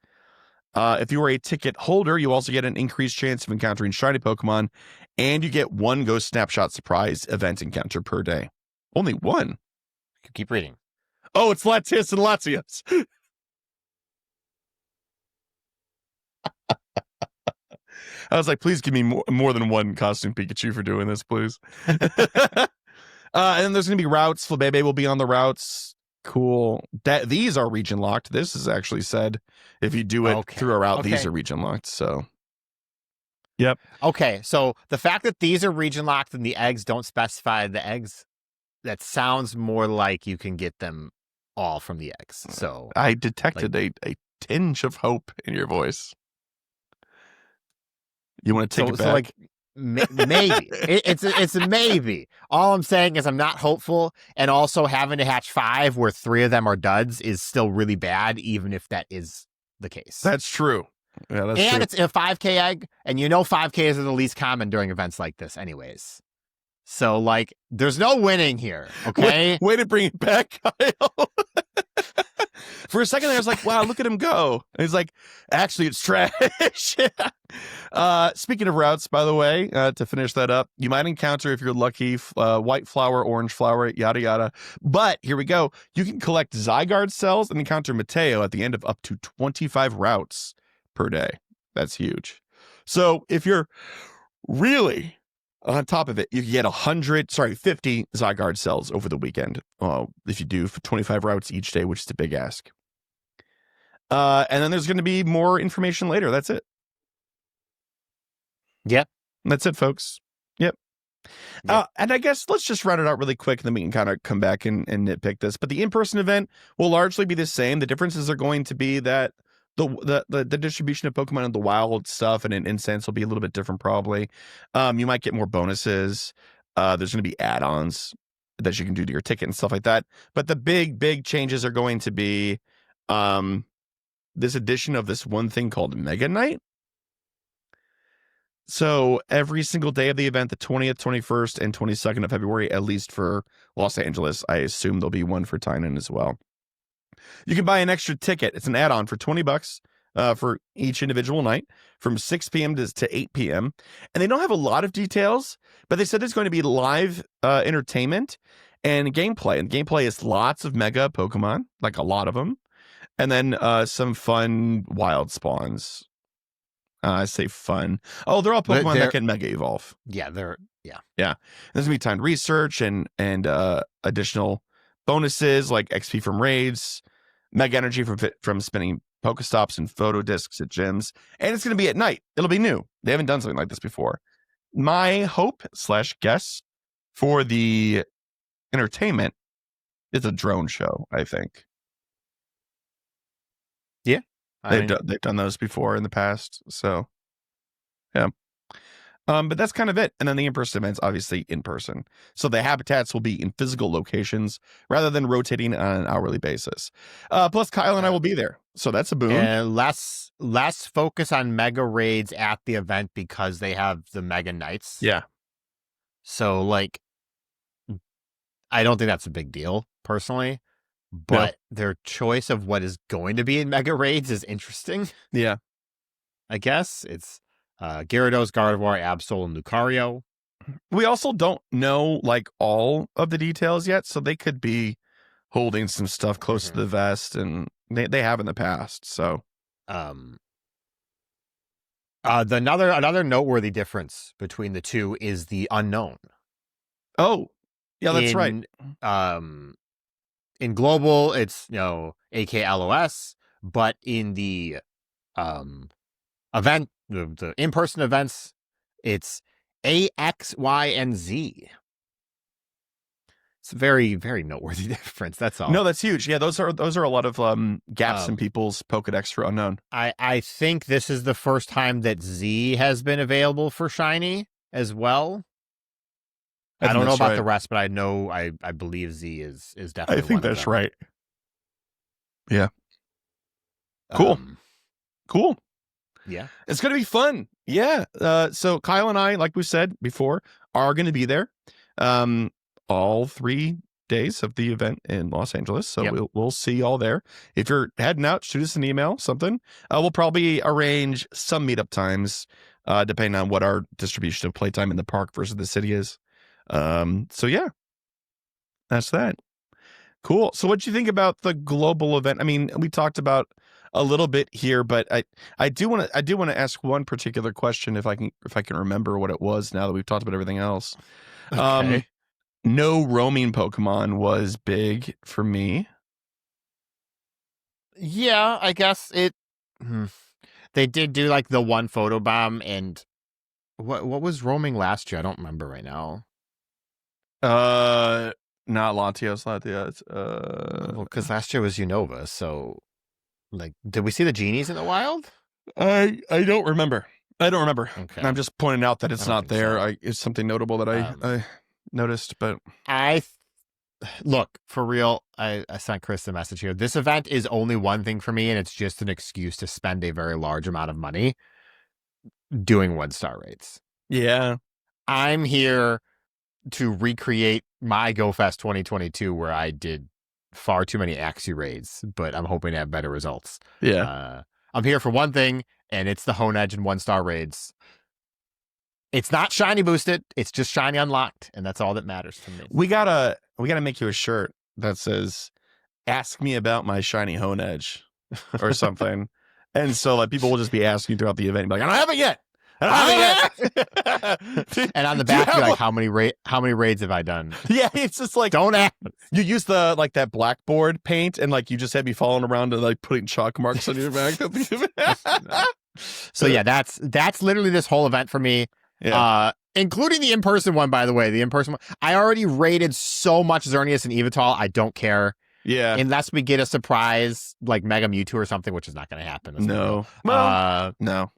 If you are a ticket holder, you also get an increased chance of encountering shiny Pokemon, and you get 1 Ghost Snapshot surprise event encounter per day. Only 1. Keep reading. Oh, it's Latias and Latios. I was like, please give me more than 1 costume Pikachu for doing this, please. And then there's going to be routes. Flabebe will be on the routes. Cool. These are region locked. This is actually said if you do it through a route, these are region locked. So, yep. Okay, so the fact that these are region locked and the eggs don't specify the eggs, that sounds more like you can get them all from the eggs. So I detected a tinge of hope in your voice. You want to take it back? So like maybe it's a maybe. All I'm saying is I'm not hopeful, and also having to hatch 5 where 3 of them are duds is still really bad, even if that is the case. That's true. Yeah, that's true. And it's a 5K egg, and 5Ks are the least common during events like this, anyways. So like, there's no winning here. Okay, way to bring it back, Kyle. For a second, I was like, "Wow, look at him go!" And he's like, "Actually, it's trash." Speaking of routes, by the way, to finish that up, you might encounter, if you're lucky, white flower, orange flower, yada yada. But here we go. You can collect Zygarde cells and encounter Mateo at the end of up to 25 routes per day. That's huge. So if you're really on top of it, you can get 50 Zygarde cells over the weekend. If you do for 25 routes each day, which is a big ask. And then there's going to be more information later. That's it. Yep. That's it, folks. Yep. And I guess let's just round it out really quick, and then we can kind of come back and nitpick this. But the in-person event will largely be the same. The differences are going to be that the distribution of Pokemon in the wild stuff and in Incense will be a little bit different, probably. You might get more bonuses. There's going to be add-ons that you can do to your ticket and stuff like that. But the big changes are going to be this addition of this one thing called Mega Night. So every single day of the event, the 20th, 21st, and 22nd of February, at least for Los Angeles, I assume there'll be one for Tynan as well. You can buy an extra ticket. It's an add-on for $20 for each individual night from 6 p.m. to 8 p.m. And they don't have a lot of details, but they said there's going to be live entertainment and gameplay. And gameplay is lots of mega Pokemon, like a lot of them. And then some fun wild spawns. I say fun. Oh, they're all Pokemon that can Mega Evolve. Yeah, Yeah. There's going to be timed research and additional bonuses like XP from raids, Mega Energy from spinning Pokestops and photo discs at gyms. And it's going to be at night. It'll be new. They haven't done something like this before. My hope / guess for the entertainment is a drone show, I think. Yeah. They've done those before in the past, so yeah. But that's kind of it. And then the in-person events, obviously in person. So the habitats will be in physical locations rather than rotating on an hourly basis. Plus, Kyle and I will be there, so that's a boon. And less focus on mega raids at the event because they have the mega nights. Yeah. So like, I don't think that's a big deal personally. but their choice of what is going to be in Mega Raids is interesting. Yeah. I guess it's Gyarados, Gardevoir, Absol, and Lucario. We also don't know like all of the details yet, so they could be holding some stuff close to the vest, and they have in the past. So, another noteworthy difference between the two is the unknown. Oh, yeah, that's right. In global, it's AKLOS, but in the event, the in-person events, it's A, X, Y, and Z. It's a very, very noteworthy difference. That's all. No, that's huge. Yeah, those are a lot of gaps in people's Pokedex for unknown. I think this is the first time that Z has been available for Shiny as well. I don't know about the rest, but I believe Z is definitely. I think that's right. Yeah. Cool. Cool. Yeah. It's going to be fun. Yeah. So Kyle and I, like we said before, are going to be there all 3 days of the event in Los Angeles. So we'll see you all there. If you're heading out, shoot us an email, something. We'll probably arrange some meetup times, depending on what our distribution of playtime in the park versus the city is. So yeah, that's that. Cool. So what do you think about the global event? I mean, we talked about a little bit here, but I do want to ask one particular question if I can remember what it was now that we've talked about everything else. Okay. No roaming Pokemon was big for me. Yeah, I guess it. They did do like the one photo bomb, and what was roaming last year? I don't remember right now. Not Latios. It's because last year was Unova. So, like, did we see the genies in the wild? I don't remember. Okay. I'm just pointing out that it's not there. So. It's something notable that I noticed, but look, for real, I sent Chris a message here. This event is only one thing for me, and it's just an excuse to spend a very large amount of money doing 1-star raids. Yeah. I'm here to recreate my GoFest 2022 where I did far too many Axie raids, but I'm hoping to have better results. Yeah. I'm here for one thing, and it's the Honedge and 1-star raids. It's not shiny boosted, it's just shiny unlocked, and that's all that matters to me. We gotta make you a shirt that says "Ask me about my shiny Honedge" or something. And so like people will just be asking throughout the event, like, I don't have it yet. And on the back, you're like, how many raids have I done? Yeah, it's just like, don't ask. You use the like that blackboard paint, and like you just had me following around and like putting chalk marks on your back. So yeah, that's literally this whole event for me. Yeah. Including the in-person one, by the way. The in-person one, I already rated so much Xerneas and Evital. I don't care. Yeah. Unless we get a surprise like Mega Mewtwo or something, which is not going to happen. No. No.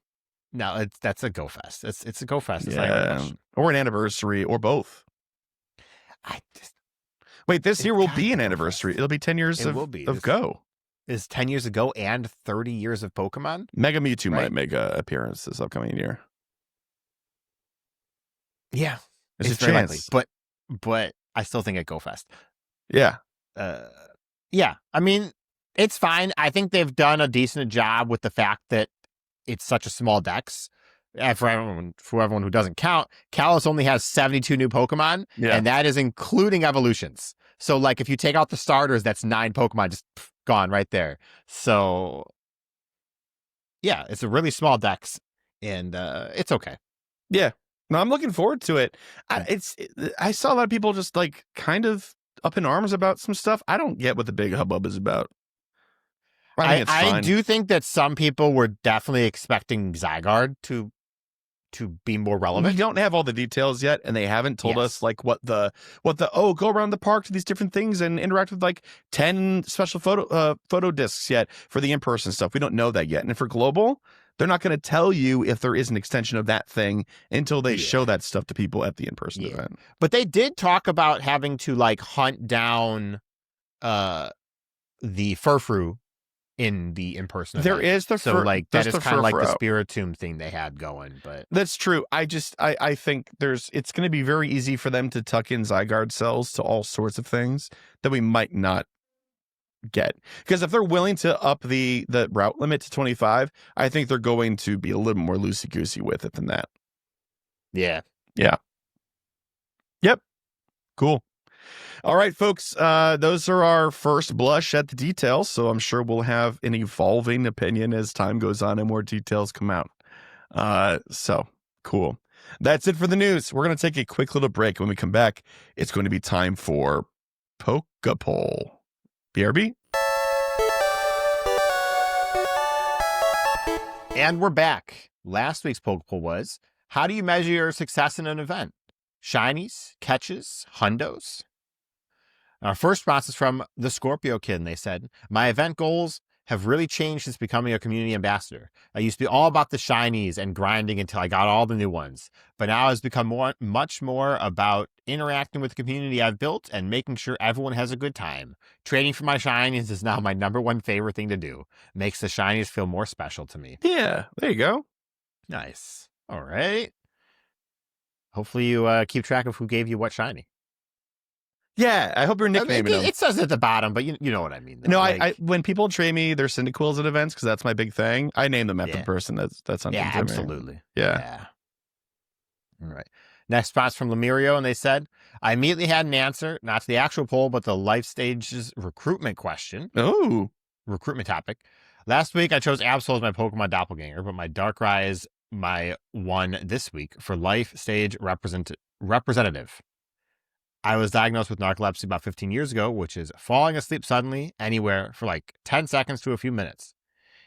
That's a GoFest. It's a GoFest. Yeah. Or an anniversary, or both. Wait, this year will be an anniversary. It'll be 10 years of Go. Is 10 years of Go and 30 years of Pokemon? Mega Mewtwo might make an appearance this upcoming year. Yeah, it's a very chance. Likely, but I still think at GoFest. Yeah. Yeah. I mean, it's fine. I think they've done a decent job with the fact that it's such a small dex. For everyone who doesn't count, Kalos only has 72 new Pokemon, and that is including evolutions. So, like, if you take out the starters, that's 9 Pokemon just gone right there. So, yeah, it's a really small dex, and it's okay. Yeah. No, I'm looking forward to it. I saw a lot of people just like kind of up in arms about some stuff. I don't get what the big hubbub is about. I do think that some people were definitely expecting Zygarde to be more relevant. We don't have all the details yet, and they haven't told us like what the go around the park to these different things and interact with like 10 special photo discs yet for the in-person stuff. We don't know that yet. And for global, they're not going to tell you if there is an extension of that thing until they show that stuff to people at the in-person event. But they did talk about having to like hunt down the Furfrou in the in-person event. There is the so like that is kind of like the Spiritomb thing they had going. But that's true. I think it's going to be very easy for them to tuck in Zygarde cells to all sorts of things that we might not get. Because if they're willing to up the route limit to 25, I think they're going to be a little more loosey-goosey with it than that. Yeah. Yeah. Yep. Cool. All right, folks. Those are our first blush at the details. So I'm sure we'll have an evolving opinion as time goes on and more details come out. So cool. That's it for the news. We're going to take a quick little break. When we come back, it's going to be time for PokéPoll. BRB. And we're back. Last week's PokéPoll was, how do you measure your success in an event? Shinies, catches, hundos? Our first response is from the Scorpio Kid, and they said, my event goals have really changed since becoming a community ambassador. I used to be all about the shinies and grinding until I got all the new ones. But now it's become much more about interacting with the community I've built and making sure everyone has a good time. Trading for my shinies is now my number one favorite thing to do. Makes the shinies feel more special to me. Yeah, there you go. Nice. All right. Hopefully you keep track of who gave you what shiny. Yeah, I hope you're nicknaming them. It says at the bottom, but you know what I mean. Though. No, I when people trade me their Cyndaquils at events, because that's my big thing, I name them after the person that's on. Yeah, absolutely. Yeah. All right. Next response from Lemurio, and they said, I immediately had an answer, not to the actual poll, but the life stages recruitment question. Oh. Recruitment topic. Last week, I chose Absol as my Pokemon doppelganger, but my Darkrai is my one this week for life stage representative. I was diagnosed with narcolepsy about 15 years ago, which is falling asleep suddenly anywhere for like 10 seconds to a few minutes.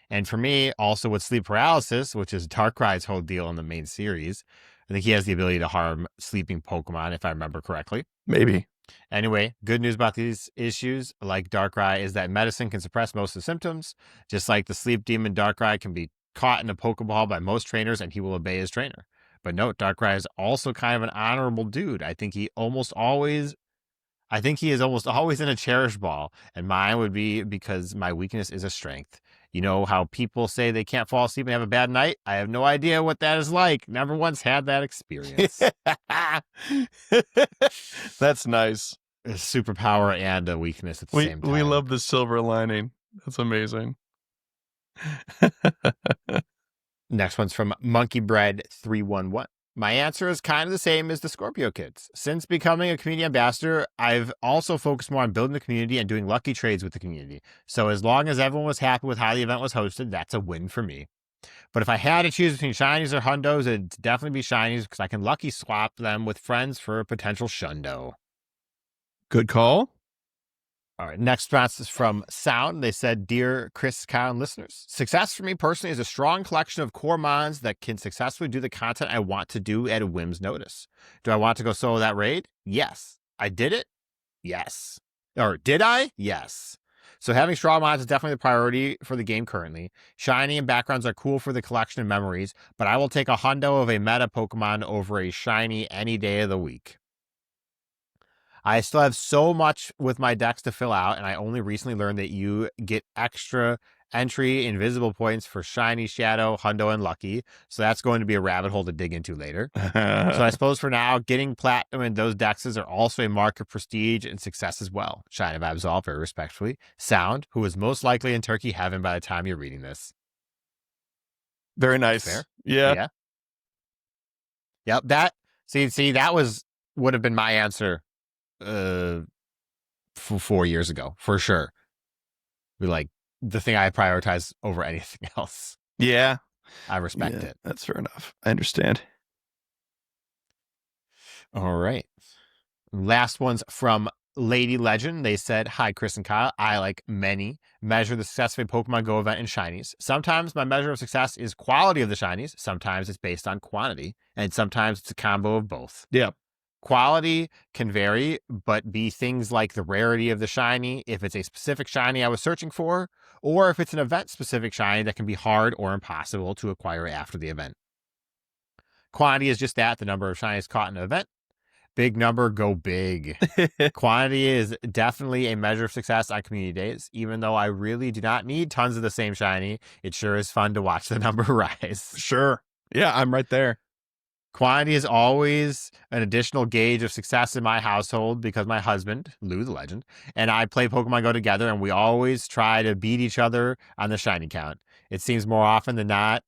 And for me, also with sleep paralysis, which is Darkrai's whole deal in the main series, I think he has the ability to harm sleeping Pokemon, if I remember correctly. Maybe. Anyway, good news about these issues, like Darkrai, is that medicine can suppress most of the symptoms. Just like the sleep demon, Darkrai can be caught in a Pokeball by most trainers and he will obey his trainer. But note, Darkrai is also kind of an honorable dude. I think he is almost always in a Cherish Ball, and mine would be because my weakness is a strength. You know how people say they can't fall asleep and have a bad night? I have no idea what that is like. Never once had that experience. That's nice. A superpower and a weakness at the same time. We love the silver lining. That's amazing. Next one's from monkeybread311. My answer is kind of the same as the Scorpio Kids. Since becoming a community ambassador, I've also focused more on building the community and doing lucky trades with the community. So as long as everyone was happy with how the event was hosted, that's a win for me. But if I had to choose between shinies or hundos, it'd definitely be shinies because I can lucky swap them with friends for a potential shundo. Good call. All right, next response is from Sound. They said, Dear Chris, Kyle, and listeners, success for me personally is a strong collection of core mons that can successfully do the content I want to do at a whim's notice. Do I want to go solo that raid? Yes. I did it? Yes. Or did I? Yes. So having strong mons is definitely the priority for the game currently. Shiny and backgrounds are cool for the collection of memories, but I will take a hundo of a meta Pokemon over a shiny any day of the week. I still have so much with my decks to fill out, and I only recently learned that you get extra entry invisible points for Shiny, Shadow, Hundo, and Lucky, so that's going to be a rabbit hole to dig into later. So I suppose for now, getting Platinum in those decks are also a mark of prestige and success as well. Shine of Absol, very respectfully. Sound, who is most likely in Turkey Heaven by the time you're reading this. Very nice. Fair? Yeah. Yep, that would have been my answer 4 years ago, for sure. Be like the thing I prioritize over anything else. Yeah. I respect it. That's fair enough. I understand. All right. Last one's from Lady Legend. They said, Hi, Chris and Kyle. I, like many, measure the success of a Pokemon Go event in shinies. Sometimes my measure of success is quality of the shinies. Sometimes it's based on quantity. And sometimes it's a combo of both. Yeah. Quality can vary, but be things like the rarity of the shiny, if it's a specific shiny I was searching for, or if it's an event-specific shiny that can be hard or impossible to acquire after the event. Quantity is just that, the number of shinies caught in an event. Big number, go big. Quantity is definitely a measure of success on community days. Even though I really do not need tons of the same shiny, it sure is fun to watch the number rise. Sure. Yeah, I'm right there. Quantity is always an additional gauge of success in my household because my husband, Lou the legend, and I play Pokemon Go together, and we always try to beat each other on the shiny count. It seems more often than not,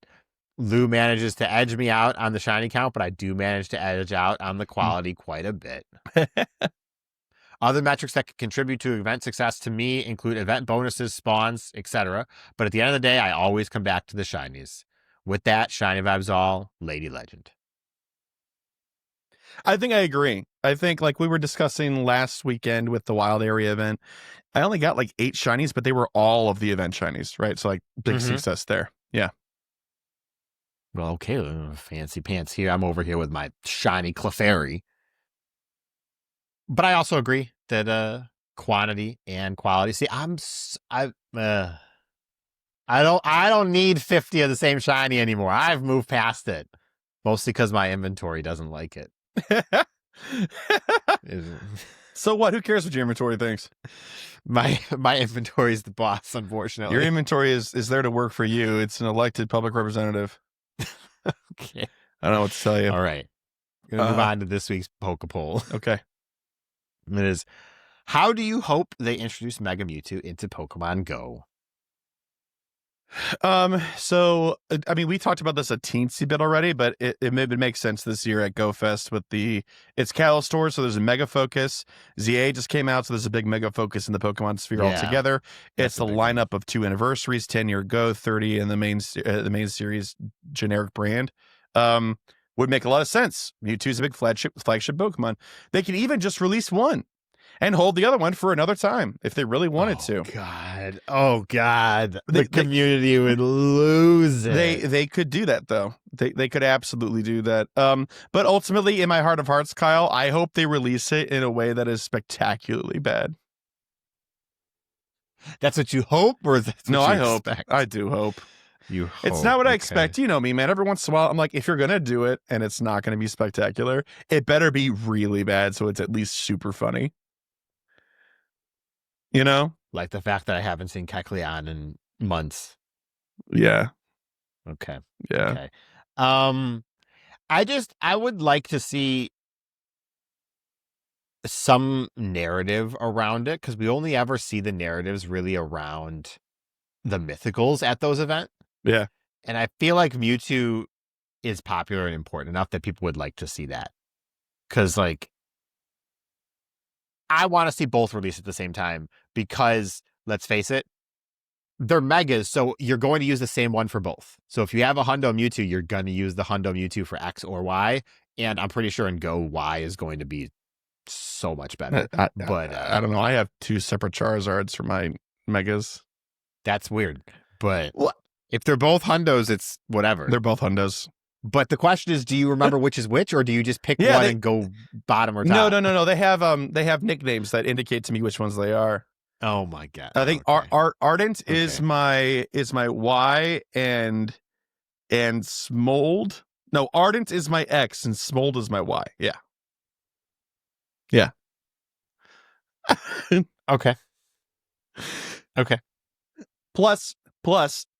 Lou manages to edge me out on the shiny count, but I do manage to edge out on the quality quite a bit. Other metrics that can contribute to event success to me include event bonuses, spawns, etc. But at the end of the day, I always come back to the shinies. With that, shiny vibes all, Lady Legend. I think I agree. I think like we were discussing last weekend with the Wild Area event, I only got like 8 shinies, but they were all of the event shinies, right? So like big success there. Yeah. Well, okay, fancy pants here. I'm over here with my shiny Clefairy. But I also agree that quantity and quality. See, I don't need 50 of the same shiny anymore. I've moved past it. Mostly because my inventory doesn't like it. So what? Who cares what your inventory thinks? My inventory is the boss, unfortunately. Your inventory is there to work for you. It's an elected public representative. Okay. I don't know what to tell you. All right. We're going to move on to this week's PokéPoll. Okay. It is, how do you hope they introduce Mega Mewtwo into Pokemon Go? So I mean, we talked about this a teensy bit already, but it makes sense this year at GoFest with it's Cal Store, so there's a mega focus. ZA just came out, so there's a big mega focus in the Pokemon sphere altogether. It's the lineup of 2 anniversaries, 10-year Go, 30 in the main series generic brand. Would make a lot of sense. Mewtwo's a big flagship Pokemon. They could even just release one and hold the other one for another time if they really wanted to. Oh God. The community would lose it. They could do that though. They could absolutely do that. But ultimately, in my heart of hearts, Kyle, I hope they release it in a way that is spectacularly bad. That's what you hope, or that's what I you hope. expect? I do hope. You hope. It's not what I expect. You know me, man. Every once in a while, I'm like, if you're gonna do it and it's not gonna be spectacular, it better be really bad so it's at least super funny. You know? Like the fact that I haven't seen Kecleon in months. Yeah. Okay. Yeah. Okay. I would like to see some narrative around it, because we only ever see the narratives really around the mythicals at those events. Yeah. And I feel like Mewtwo is popular and important enough that people would like to see that. Because, like, I want to see both released at the same time because, let's face it, they're megas, so you're going to use the same one for both. So if you have a Hundo Mewtwo, you're going to use the Hundo Mewtwo for X or Y, and I'm pretty sure in Go, Y is going to be so much better. I don't know. I have 2 separate Charizards for my megas. That's weird. But if they're both Hundos, it's whatever. They're both Hundos. But the question is, do you remember which is which, or do you just pick one and go bottom or top? No. They have nicknames that indicate to me which ones they are. Oh my God. I think Ardent is my Y and Smold. No, Ardent is my X and Smold is my Y. Yeah. Yeah. Okay. Plus,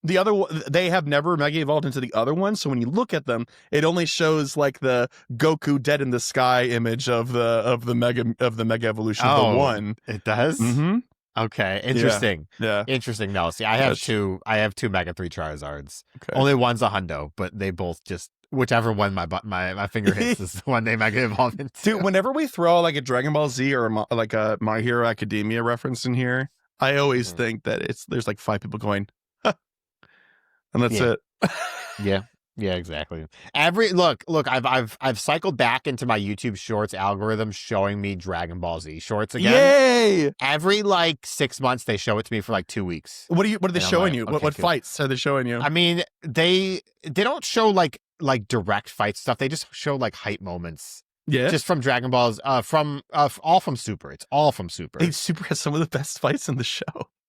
the other one, they have never mega evolved into the other one. So when you look at them, it only shows like the Goku dead in the sky image of the mega evolution of the one. It does. Mm-hmm. Okay, interesting. Yeah. Interesting. No, see, I have two Mega 3 Charizards. Okay. Only one's a Hundo, but they both just whichever one my finger hits is the one they Mega evolve into. Dude, whenever we throw like a Dragon Ball Z or like a My Hero Academia reference in here, I always think that there's like 5 people going, huh. And that's it. Yeah, exactly. Look, I've cycled back into my YouTube Shorts algorithm showing me Dragon Ball Z shorts again. Yay! Every like 6 months they show it to me for like 2 weeks. What are they showing you? Okay, what fights are they showing you? I mean, they don't show like direct fight stuff. They just show like hype moments. Yeah. Just from Dragon Balls, all from Super. It's all from Super. Hey, Super has some of the best fights in the show.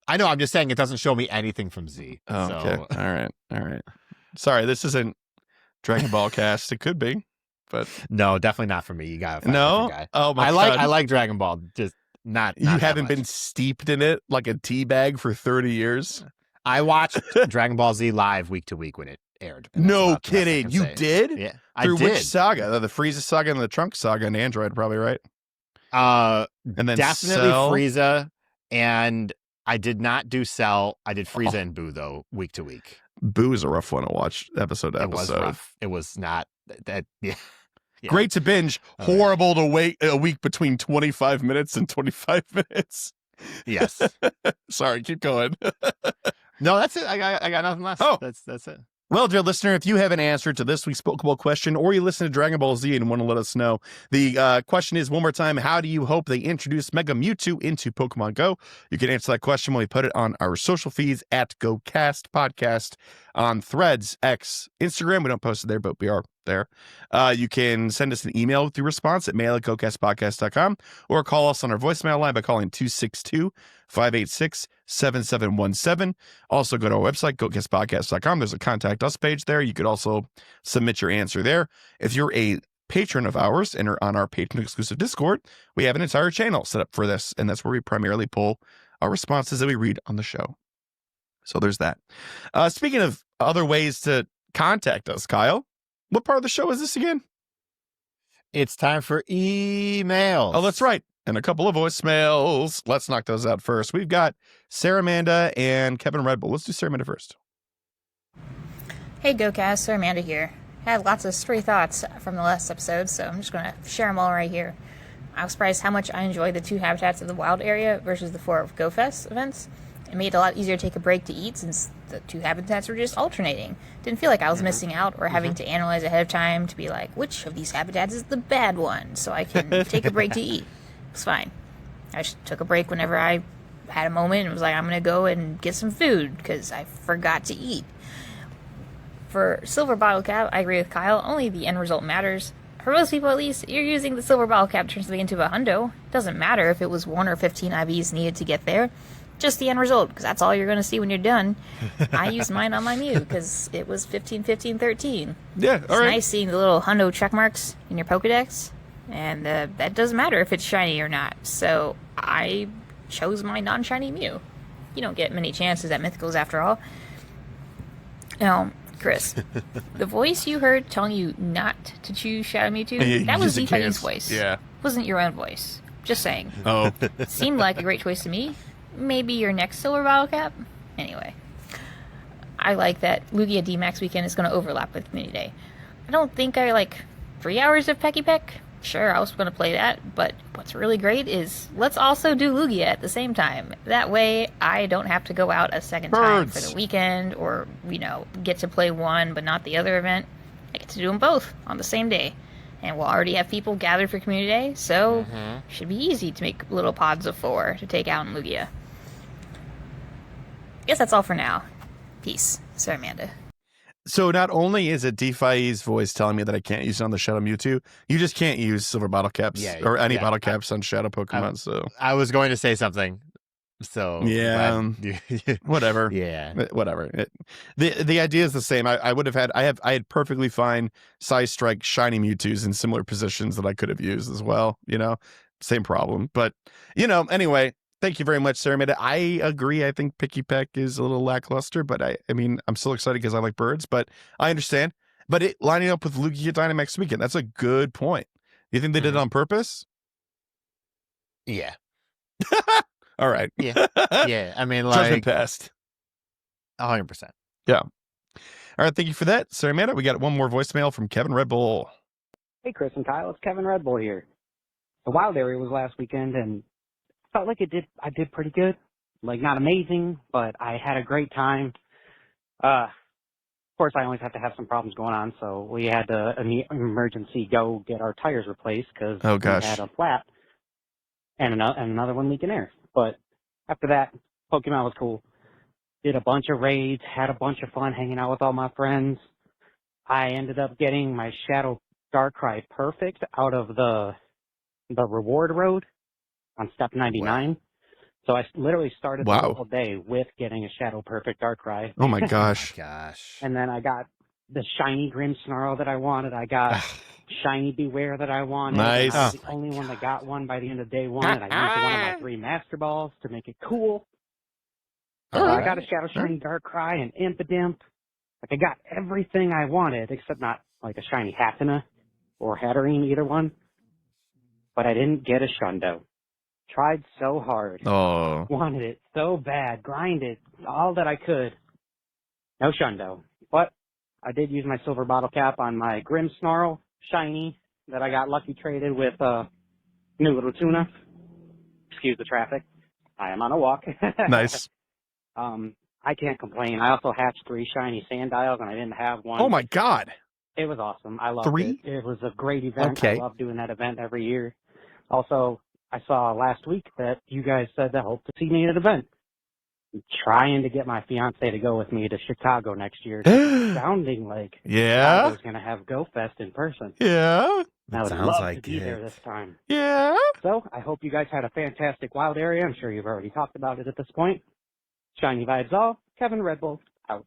I know, I'm just saying it doesn't show me anything from Z. Oh, so. okay. All right. Sorry, this isn't Dragon Ball cast. It could be, but no, definitely not for me. You got no. Guy. Oh my God. I like Dragon Ball. Just not. You haven't been steeped in it like a tea bag for 30 years. I watched Dragon Ball Z live week to week when aired. And that's No about the best I kidding. can You say. did? Yeah, Through I did. which saga? The Frieza saga and the Trunks saga and Android, probably, right? And then Definitely Cell. Frieza, and I did not do Cell. I did Frieza and Boo though, week to week. Boo is a rough one to watch episode to It was episode. rough. It was not that. Yeah. Great to binge. All Horrible to wait a week between 25 minutes and 25 minutes. Yes. Sorry, keep going. No, that's it. I got nothing less. Oh. That's it. Well, dear listener, if you have an answer to this week's PokéPoll question, or you listen to Dragon Ball Z and want to let us know, the question is, one more time, how do you hope they introduce Mega Mewtwo into Pokemon Go? You can answer that question when we put it on our social feeds at GOCast Podcast on Threads, X, Instagram. We don't post it there, but we are there. You can send us an email with your response at mail@gocastpodcast.com, or call us on our voicemail line by calling 262-586-7717. Also, go to our website, GOCastPodcast.com. There's a contact us page there. You could also submit your answer there. If you're a patron of ours and are on our patron exclusive Discord, we have an entire channel set up for this, and that's where we primarily pull our responses that we read on the show. So there's that. Speaking of other ways to contact us, Kyle, what part of the show is this again? It's time for emails. Oh, that's right. And a couple of voicemails. Let's knock those out first. We've got Sarah Amanda and Kevin Red Bull. Let's do Sarah Amanda first. Hey GoCast, Sarah Amanda here. I had lots of stray thoughts from the last episode, so I'm just going to share them all right here. I was surprised how much I enjoyed the 2 habitats of the wild area versus the 4 of GoFest events. It made it a lot easier to take a break to eat since the 2 habitats were just alternating. Didn't feel like I was missing out or having to analyze ahead of time to be like, which of these habitats is the bad one, so I can take a break to eat. It was fine. I just took a break whenever I had a moment and was like, I'm going to go and get some food because I forgot to eat. For Silver Bottle Cap, I agree with Kyle, only the end result matters. For most people at least, you're using the Silver Bottle Cap turns something into a hundo. It doesn't matter if it was 1 or 15 IVs needed to get there. Just the end result, because that's all you're going to see when you're done. I used mine on my Mew, because it was 15, 15, 13. Yeah, all It's right. nice seeing the little hundo check marks in your Pokedex, and that doesn't matter if it's shiny or not. So I chose my non-shiny Mew. You don't get many chances at Mythicals after all. Now, Chris, the voice you heard telling you not to choose Shadow Mewtwo, that was Defy's voice. Yeah. It wasn't your own voice. Just saying. Oh. Seemed like a great choice to me. Maybe your next Silver Bottle Cap? Anyway. I like that Lugia D-Max weekend is going to overlap with Community Day. I don't think I like 3 hours of Pecky Peck. Sure, I was going to play that, but what's really great is let's also do Lugia at the same time. That way, I don't have to go out a second time for the weekend or, get to play one but not the other event. I get to do them both on the same day. And we'll already have people gathered for Community Day, so it should be easy to make little pods of 4 to take out in Lugia. Guess that's all for now. Peace. Sarah Amanda. So not only is it Defy's voice telling me that I can't use it on the Shadow Mewtwo, you just can't use Silver Bottle Caps or any bottle caps on Shadow Pokemon. So I was going to say something. So yeah, whatever. Yeah, whatever. The idea is the same. I had perfectly fine Size Strike shiny Mewtwo's in similar positions that I could have used as well. Same problem. But anyway. Thank you very much, Sarah Amanda. I agree. I think Picky Peck is a little lackluster, but I mean, I'm still excited because I like birds, but I understand. But lining up with Lugia Dynamax weekend, that's a good point. You think they did it on purpose? Yeah. All right. Yeah. Yeah. I mean, Judgment passed. 100%. Yeah. All right. Thank you for that, Sarah Amanda. We got one more voicemail from Kevin Red Bull. Hey, Chris and Kyle. It's Kevin Red Bull here. The wild area was last weekend, and felt like I did pretty good. Like, not amazing, but I had a great time. Of course, I always have to have some problems going on, so we had to emergency go get our tires replaced because we had a flat and another one leaking air. But after that, Pokemon was cool. Did a bunch of raids, had a bunch of fun hanging out with all my friends. I ended up getting my Shadow Darkrai Perfect out of the reward road on step 99. Wow. So I literally started the whole day with getting a Shadow Perfect Darkrai. Oh my gosh. And then I got the shiny Grimmsnarl that I wanted. I got shiny Beware that I wanted. Nice. I was the only one that got one by the end of day 1, and I used one of my 3 Master Balls to make it cool. I got a Shadow Shiny Darkrai and Impidimp. Like, I got everything I wanted, except not, like, a shiny Hatenna or Hatterene, either one. But I didn't get a Shundo. Tried so hard. Oh. Wanted it so bad. Grinded all that I could. No Shundo. But I did use my silver bottle cap on my Grimmsnarl shiny that I got lucky traded with New Little Tuna. Excuse the traffic. I am on a walk. Nice. I can't complain. I also hatched 3 shiny Sandiles, and I didn't have one. Oh my God. It was awesome. I loved 3? it. It was a great event. Okay. I love doing that event every year. Also, I saw last week that you guys said that hope to see me at an event. I'm trying to get my fiance to go with me to Chicago next year. It's sounding like Yeah. Chicago's going to have GoFest in person. Yeah. I would sounds love like to be it. there this time. Yeah. So, I hope you guys had a fantastic wild area. I'm sure you've already talked about it at this point. Shiny vibes all. Kevin Red Bull, out.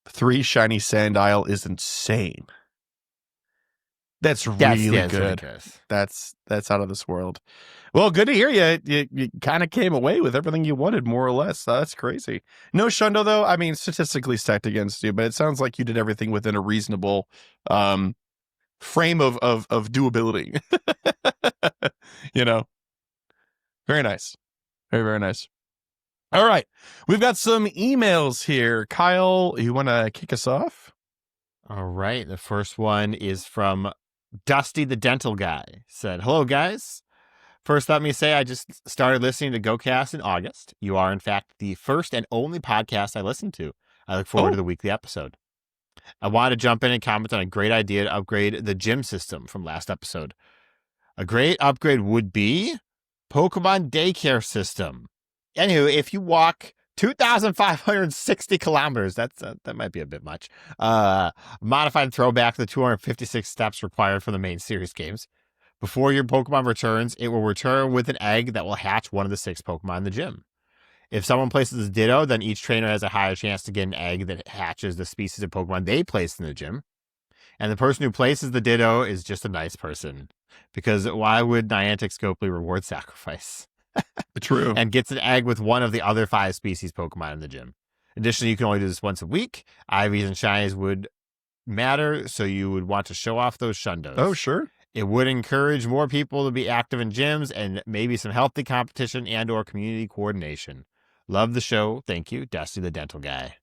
3 shiny Sandile is insane. That's really it's good. ridiculous. That's out of this world. Well, good to hear you. You kind of came away with everything you wanted, more or less. That's crazy. No Shundo, though. I mean, statistically stacked against you, but it sounds like you did everything within a reasonable frame of doability. You know, very nice. Very, very nice. All right. We've got some emails here. Kyle, you want to kick us off? All right. The first one is from Dusty the Dental Guy. Said, hello, guys. First, let me say I just started listening to GOCast in August. You are, in fact, the first and only podcast I listen to. I look forward to the weekly episode. I wanted to jump in and comment on a great idea to upgrade the gym system from last episode. A great upgrade would be Pokemon daycare system. Anywho, if you walk 2,560 kilometers, that might be a bit much. Modified throwback to the 256 steps required for the main series games. Before your Pokemon returns, it will return with an egg that will hatch one of the 6 Pokemon in the gym. If someone places a Ditto, then each trainer has a higher chance to get an egg that hatches the species of Pokemon they placed in the gym. And the person who places the Ditto is just a nice person. Because why would Niantic Scopely reward sacrifice? True. And gets an egg with one of the other 5 species Pokemon in the gym. Additionally, you can only do this once a week. Ivies and Shinies would matter, so you would want to show off those Shundos. Oh, sure. It would encourage more people to be active in gyms and maybe some healthy competition and or community coordination. Love the show. Thank you, Dusty the Dental Guy.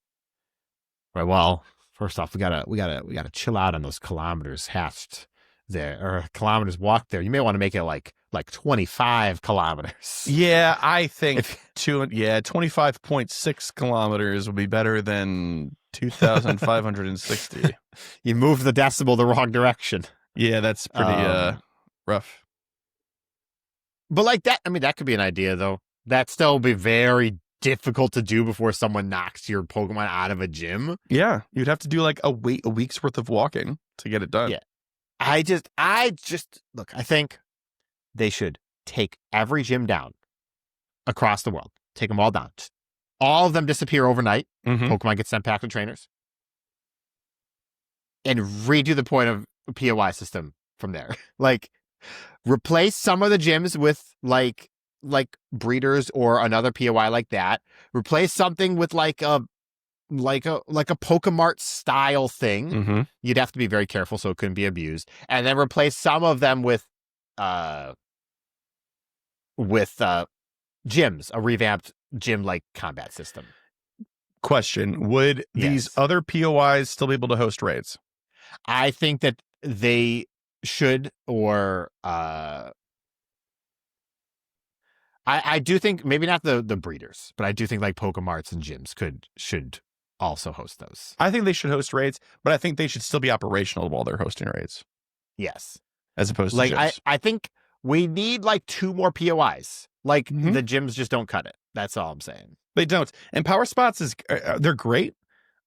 Right, well, first off, we gotta chill out on those kilometers hatched there, or kilometers walked there. You may want to make it like 25 kilometers. Yeah, I think 25.6 kilometers would be better than 2,560. You moved the decimal the wrong direction. Yeah, that's pretty rough. But like that, I mean, that could be an idea though. That still be very difficult to do before someone knocks your Pokemon out of a gym. Yeah, you'd have to do like a week's worth of walking to get it done. Yeah. I just look, I think they should take every gym down across the world. Take them all down. All of them disappear overnight. Mm-hmm. Pokemon get sent back to trainers. And redo the point of POI system from there. Like, replace some of the gyms with like breeders or another POI like that. Replace something with like a Pokemart style thing. Mm-hmm. You'd have to be very careful so it couldn't be abused. And then replace some of them with gyms, a revamped gym-like combat system. Question: would these other POIs still be able to host raids? I think that they should, or I do think maybe not the breeders, but I do think like Pokemarts and gyms should also host those. I think they should host raids, but I think they should still be operational while they're hosting raids. Yes. As opposed to like gyms. I think we need like 2 more POIs. Like the gyms just don't cut it. That's all I'm saying. They don't. And power spots they're great.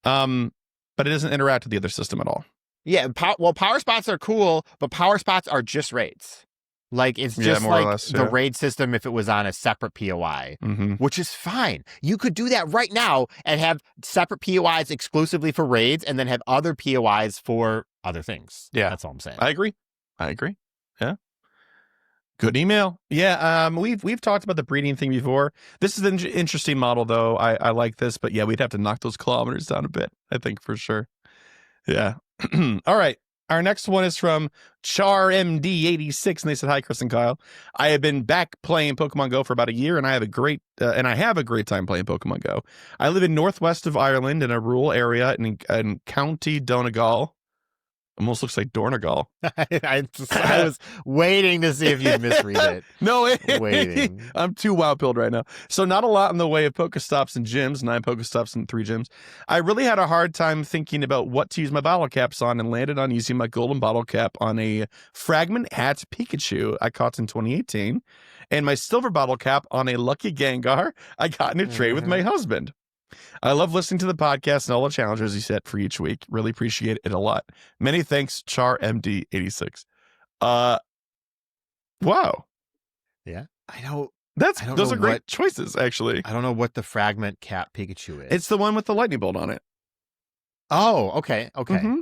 But it doesn't interact with the other system at all. Yeah, power spots are cool, but power spots are just raids. Like, it's just more or like less, the raid system if it was on a separate POI, Mm-hmm. which is fine. You could do that right now and have separate POIs exclusively for raids and then have other POIs for other things. Yeah. That's all I'm saying. I agree. Yeah. Good email. Yeah, we've talked about the breeding thing before. This is an interesting model, though. I like this, but yeah, we'd have to knock those kilometers down a bit, I think, for sure. Yeah. All right. Our next one is from CharMD86, and they said, "Hi, Chris and Kyle. I have been back playing Pokemon Go for about a year, and I have a great time playing Pokemon Go. I live in northwest of Ireland in a rural area in County Donegal. Almost looks like Dornegal. I was waiting to see if you'd misread it. No, waiting. I'm too wild-pilled right now. So not a lot in the way of Pokestops and gyms, 9 Pokestops and 3 gyms. I really had a hard time thinking about what to use my bottle caps on and landed on using my golden bottle cap on a Fragment Hat Pikachu I caught in 2018 and my silver bottle cap on a Lucky Gengar I got in a trade with my husband. I love listening to the podcast and all the challenges you set for each week. Really appreciate it a lot. Many thanks, CharMD86. Wow. Yeah. I know. Those are great choices, actually. I don't know what the Fragment Cap Pikachu is. It's the one with the lightning bolt on it. Oh, okay. Mm-hmm.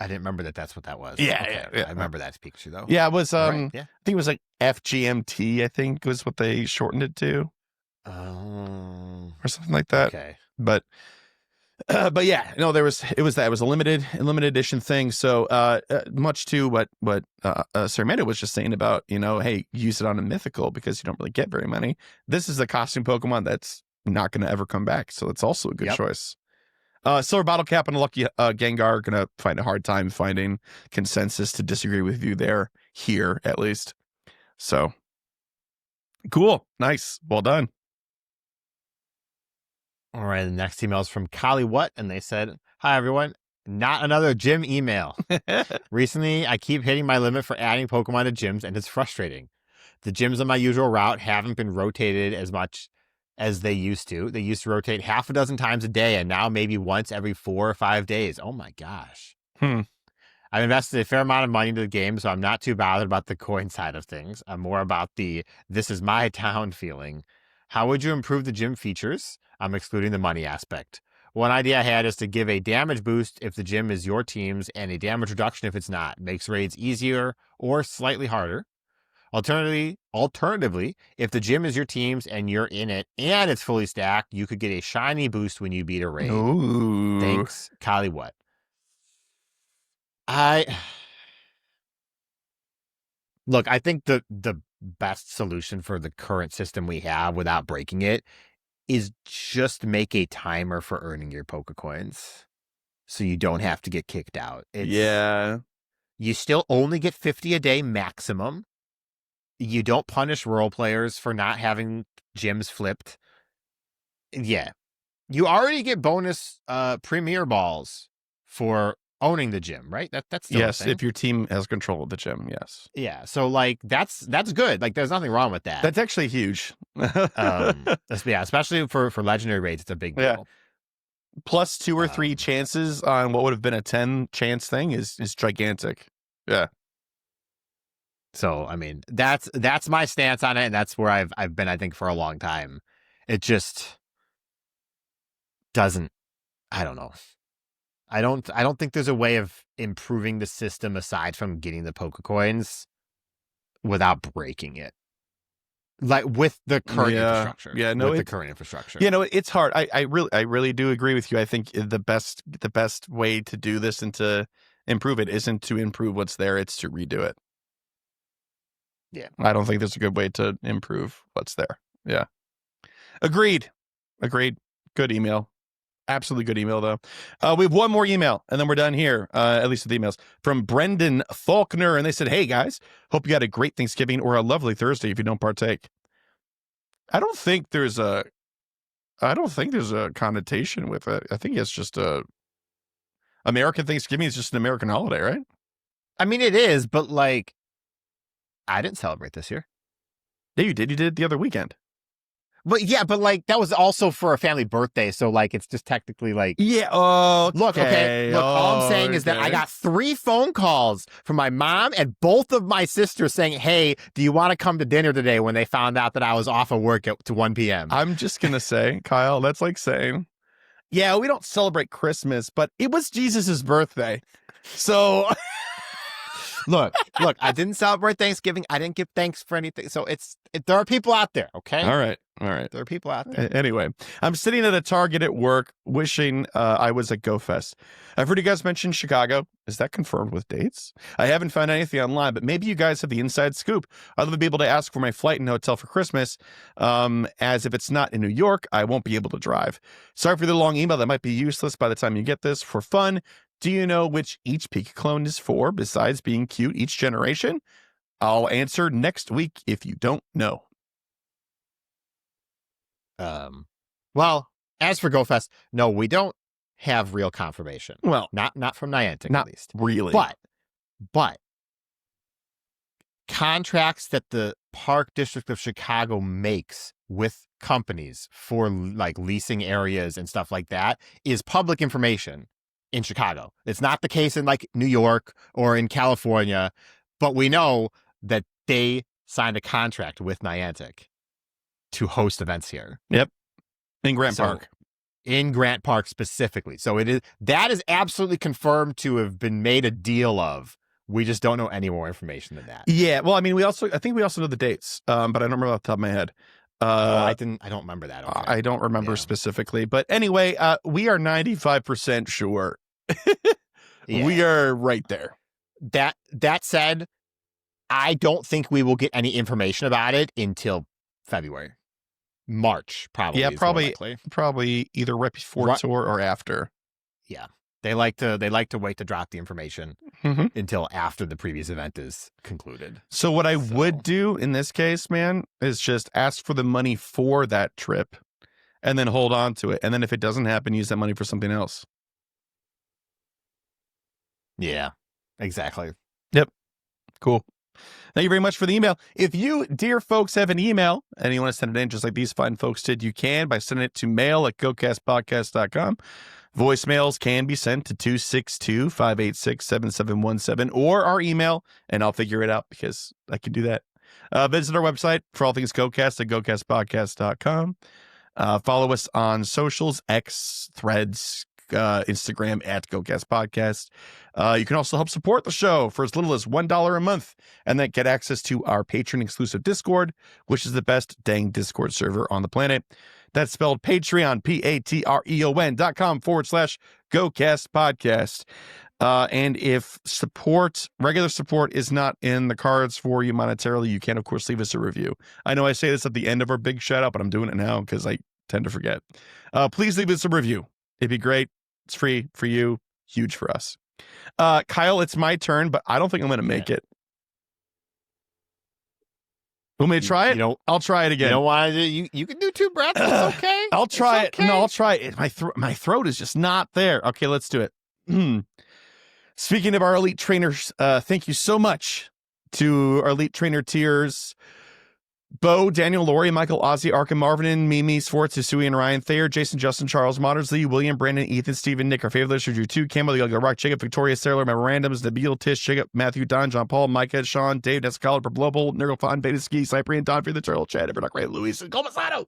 I didn't remember that's what that was. Yeah. I remember that's Pikachu, though. Yeah, it was, Right, I think it was like FGMT, I think was what they shortened it to. Oh. Or something like that. Okay. But yeah, no, it was a limited edition thing. So much to what Sir Amanda was just saying about, hey, use it on a mythical because you don't really get very many. This is a costume Pokemon that's not going to ever come back, so it's also a good choice. Silver Bottle Cap and a Lucky Gengar are going to find a hard time finding consensus to disagree with you here at least. So cool, nice, well done. All right, the next email is from Kali What, and they said, "Hi, everyone. Not another gym email. Recently, I keep hitting my limit for adding Pokemon to gyms, and it's frustrating. The gyms on my usual route haven't been rotated as much as they used to. They used to rotate half a dozen times a day, and now maybe once every 4 or 5 days. Oh, my gosh. I've invested a fair amount of money into the game, so I'm not too bothered about the coin side of things. I'm more about the this is my town feeling. How would you improve the gym features? I'm excluding the money aspect. One idea I had is to give a damage boost if the gym is your team's and a damage reduction if it's not. Makes raids easier or slightly harder. Alternatively, if the gym is your team's and you're in it and it's fully stacked, you could get a shiny boost when you beat a raid. Ooh. Thanks, Kali What. Look, I think the best solution for the current system we have without breaking it is just make a timer for earning your Pokecoins so you don't have to get kicked out. Yeah. You still only get 50 a day maximum. You don't punish role players for not having gyms flipped. Yeah. You already get bonus premier balls for owning the gym, right? That's still yes, if your team has control of the gym, yes. Yeah, so like that's good. Like there's nothing wrong with that. That's actually huge. Especially for legendary raids, it's a big deal. Yeah. Plus 2 or 3 chances on what would have been a 10 chance thing is gigantic. Yeah. So I mean, that's my stance on it, and that's where I've been, I think, for a long time. It just doesn't. I don't know. I don't think there's a way of improving the system aside from getting the Pokecoins without breaking it. Like with the current infrastructure. Yeah, no, with the current infrastructure. You know, it's hard. I really do agree with you. I think the best way to do this and to improve it isn't to improve what's there, it's to redo it. Yeah. I don't think there's a good way to improve what's there. Yeah. Agreed. Good email. Absolutely good email, though. We have one more email, and then we're done here, at least with the emails, from Brendan Faulkner. And they said, "Hey, guys, hope you had a great Thanksgiving or a lovely Thursday if you don't partake." I don't think there's a connotation with it. I think it's just American Thanksgiving is just an American holiday, right? I mean, it is, but like, I didn't celebrate this year. Yeah, you did. You did it the other weekend. But yeah, but like that was also for a family birthday, so like it's just technically like yeah. Oh, look, all I'm saying is that I got 3 phone calls from my mom and both of my sisters saying, "Hey, do you want to come to dinner today?" When they found out that I was off of work to 1 p.m. I'm just gonna say, Kyle, that's like saying, "Yeah, we don't celebrate Christmas, but it was Jesus's birthday." So Look, I didn't celebrate Thanksgiving. I didn't give thanks for anything. So there are people out there, okay? All right. There are people out there. Anyway, I'm sitting at a Target at work wishing I was at GoFest. I've heard you guys mention Chicago. Is that confirmed with dates? I haven't found anything online, but maybe you guys have the inside scoop. I'd love to be able to ask for my flight and hotel for Christmas, as if it's not in New York, I won't be able to drive. Sorry for the long email that might be useless by the time you get this. For fun, do you know which each Pika clone is for, besides being cute each generation? I'll answer next week if you don't know. Well, as for GoFest, no, we don't have real confirmation. Well, not from Niantic, not at least. Really. But contracts that the Park District of Chicago makes with companies for like leasing areas and stuff like that is public information in Chicago. It's not the case in like New York or in California, but we know that they signed a contract with Niantic to host events here. Yep. In Grant Park. In Grant Park specifically. So that is absolutely confirmed to have been made a deal of. We just don't know any more information than that. Yeah. Well, I mean, I think we also know the dates, but I don't remember off the top of my head. I don't remember that. Okay. I don't remember specifically, but anyway, we are 95% sure. We are right there. That said, I don't think we will get any information about it until February. March, probably. Yeah, probably either right before tour or after. Yeah. They like to wait to drop the information until after the previous event is concluded. So what I would do in this case, man, is just ask for the money for that trip and then hold on to it. And then if it doesn't happen, use that money for something else. Yeah, exactly. Yep. Cool. Thank you very much for the email. If you, dear folks, have an email and you want to send it in just like these fine folks did, you can by sending it to mail@gocastpodcast.com. Voicemails can be sent to 262-586-7717 or our email, and I'll figure it out because I can do that. Visit our website for all things GoCast at gocastpodcast.com. Follow us on socials, X, Threads, Instagram at GoCast Podcast. You can also help support the show for as little as $1 a month and then get access to our patron exclusive Discord, which is the best dang Discord server on the planet. That's spelled Patreon, patreon.com/GoCast Podcast. And if regular support is not in the cards for you monetarily, you can, of course, leave us a review. I know I say this at the end of our big shout out, but I'm doing it now because I tend to forget. Please leave us a review. It'd be great. It's free for you. Huge for us. Kyle, it's my turn, but I don't think I'm going to make it. Want me to try it? I'll try it again. You don't want to do, you can do two breaths. It's okay. I'll try it. No, I'll try it. My throat is just not there. Okay, let's do it. Speaking of our elite trainers, thank you so much to our elite trainer tiers. Bo, Daniel, Lori, Michael, Ozzy, Arkham, Marvin, Mimi, Swartz, Hisui, and Ryan Thayer, Jason, Justin, Charles, Moddersley, William, Brandon, Ethan, Stephen, Nick, our favorite listener, Drew 2, Campbell, the Yoga Rock, Jacob, Victoria, Sarah, Memorandums, Nabil, Tish, Jacob, Matthew, Don, John Paul, Micah, Sean, Dave, Nescala, Global, Nergalfon, Beta Ski, Cyprian, Don, for the Turtle, Chad, Evernock, Ray, Luis, and Comasado.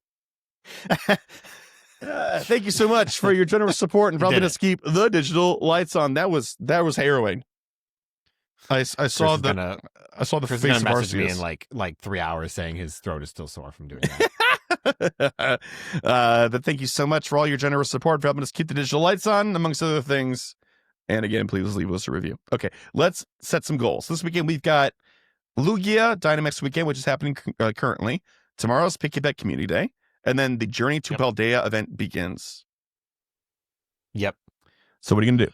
Thank you so much for your generous support and helping us keep the digital lights on. That was harrowing. I saw the face of message me Arceus in like 3 hours saying his throat is still sore from doing that. But thank you so much for all your generous support for helping us keep the digital lights on, amongst other things. And again, please leave us a review. Okay, let's set some goals. This weekend we've got Lugia Dynamax Weekend, which is happening currently. Tomorrow's Pkwy Community Day, and then the Journey to Paldea event begins. Yep. So what are you gonna do?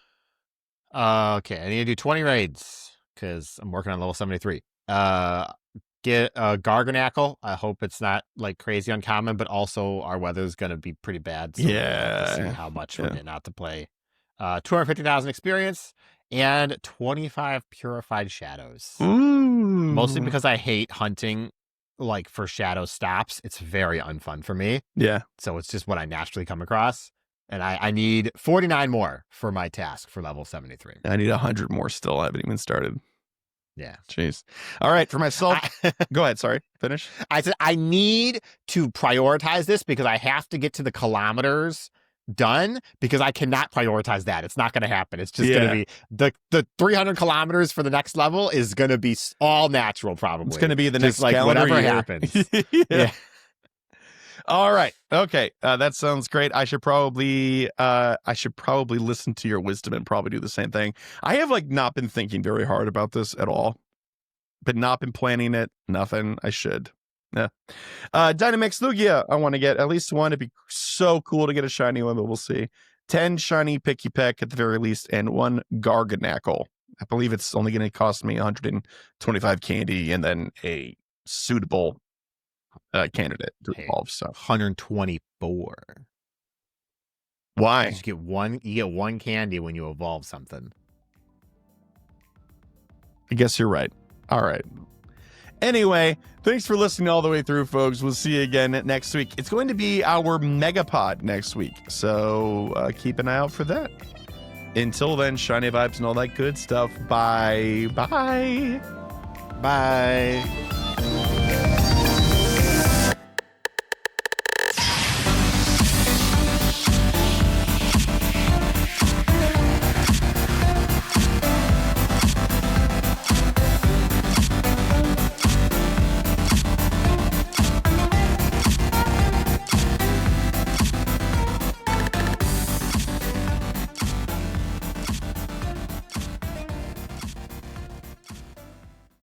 Okay, I need to do 20 raids because I'm working on level 73. Get a Garganackle. I hope it's not like crazy uncommon, but also our weather's going to be pretty bad. So we'll have to see how much we're getting out to play. 250,000 experience and 25 purified shadows. Ooh. Mostly because I hate hunting like for shadow stops. It's very unfun for me. Yeah. So it's just what I naturally come across. And I need 49 more for my task for level 73. I need 100 more still. I haven't even started. Yeah. Jeez. All right. For myself, go ahead. Sorry. Finish. I said I need to prioritize this because I have to get to the kilometers done because I cannot prioritize that. It's not going to happen. It's just going to be the 300 kilometers for the next level is going to be all natural, probably. It's going to be the just next calendar whatever year. happens. Yeah. All right. Okay. That sounds great. I should probably listen to your wisdom and probably do the same thing. I have not been thinking very hard about this at all, but not been planning it. Nothing. I should. Yeah. Dynamax Lugia. I want to get at least one. It'd be so cool to get a shiny one, but we'll see. 10 shiny Pikipek at the very least, and 1 Garganackle. I believe it's only going to cost me 125 candy and then a suitable candidate to evolve. So 124. Why? You get one candy when you evolve something. I guess you're right. All right. Anyway, thanks for listening all the way through, folks. We'll see you again next week. It's going to be our Megapod next week, so keep an eye out for that. Until then, shiny vibes and all that good stuff. Bye. Bye. Bye.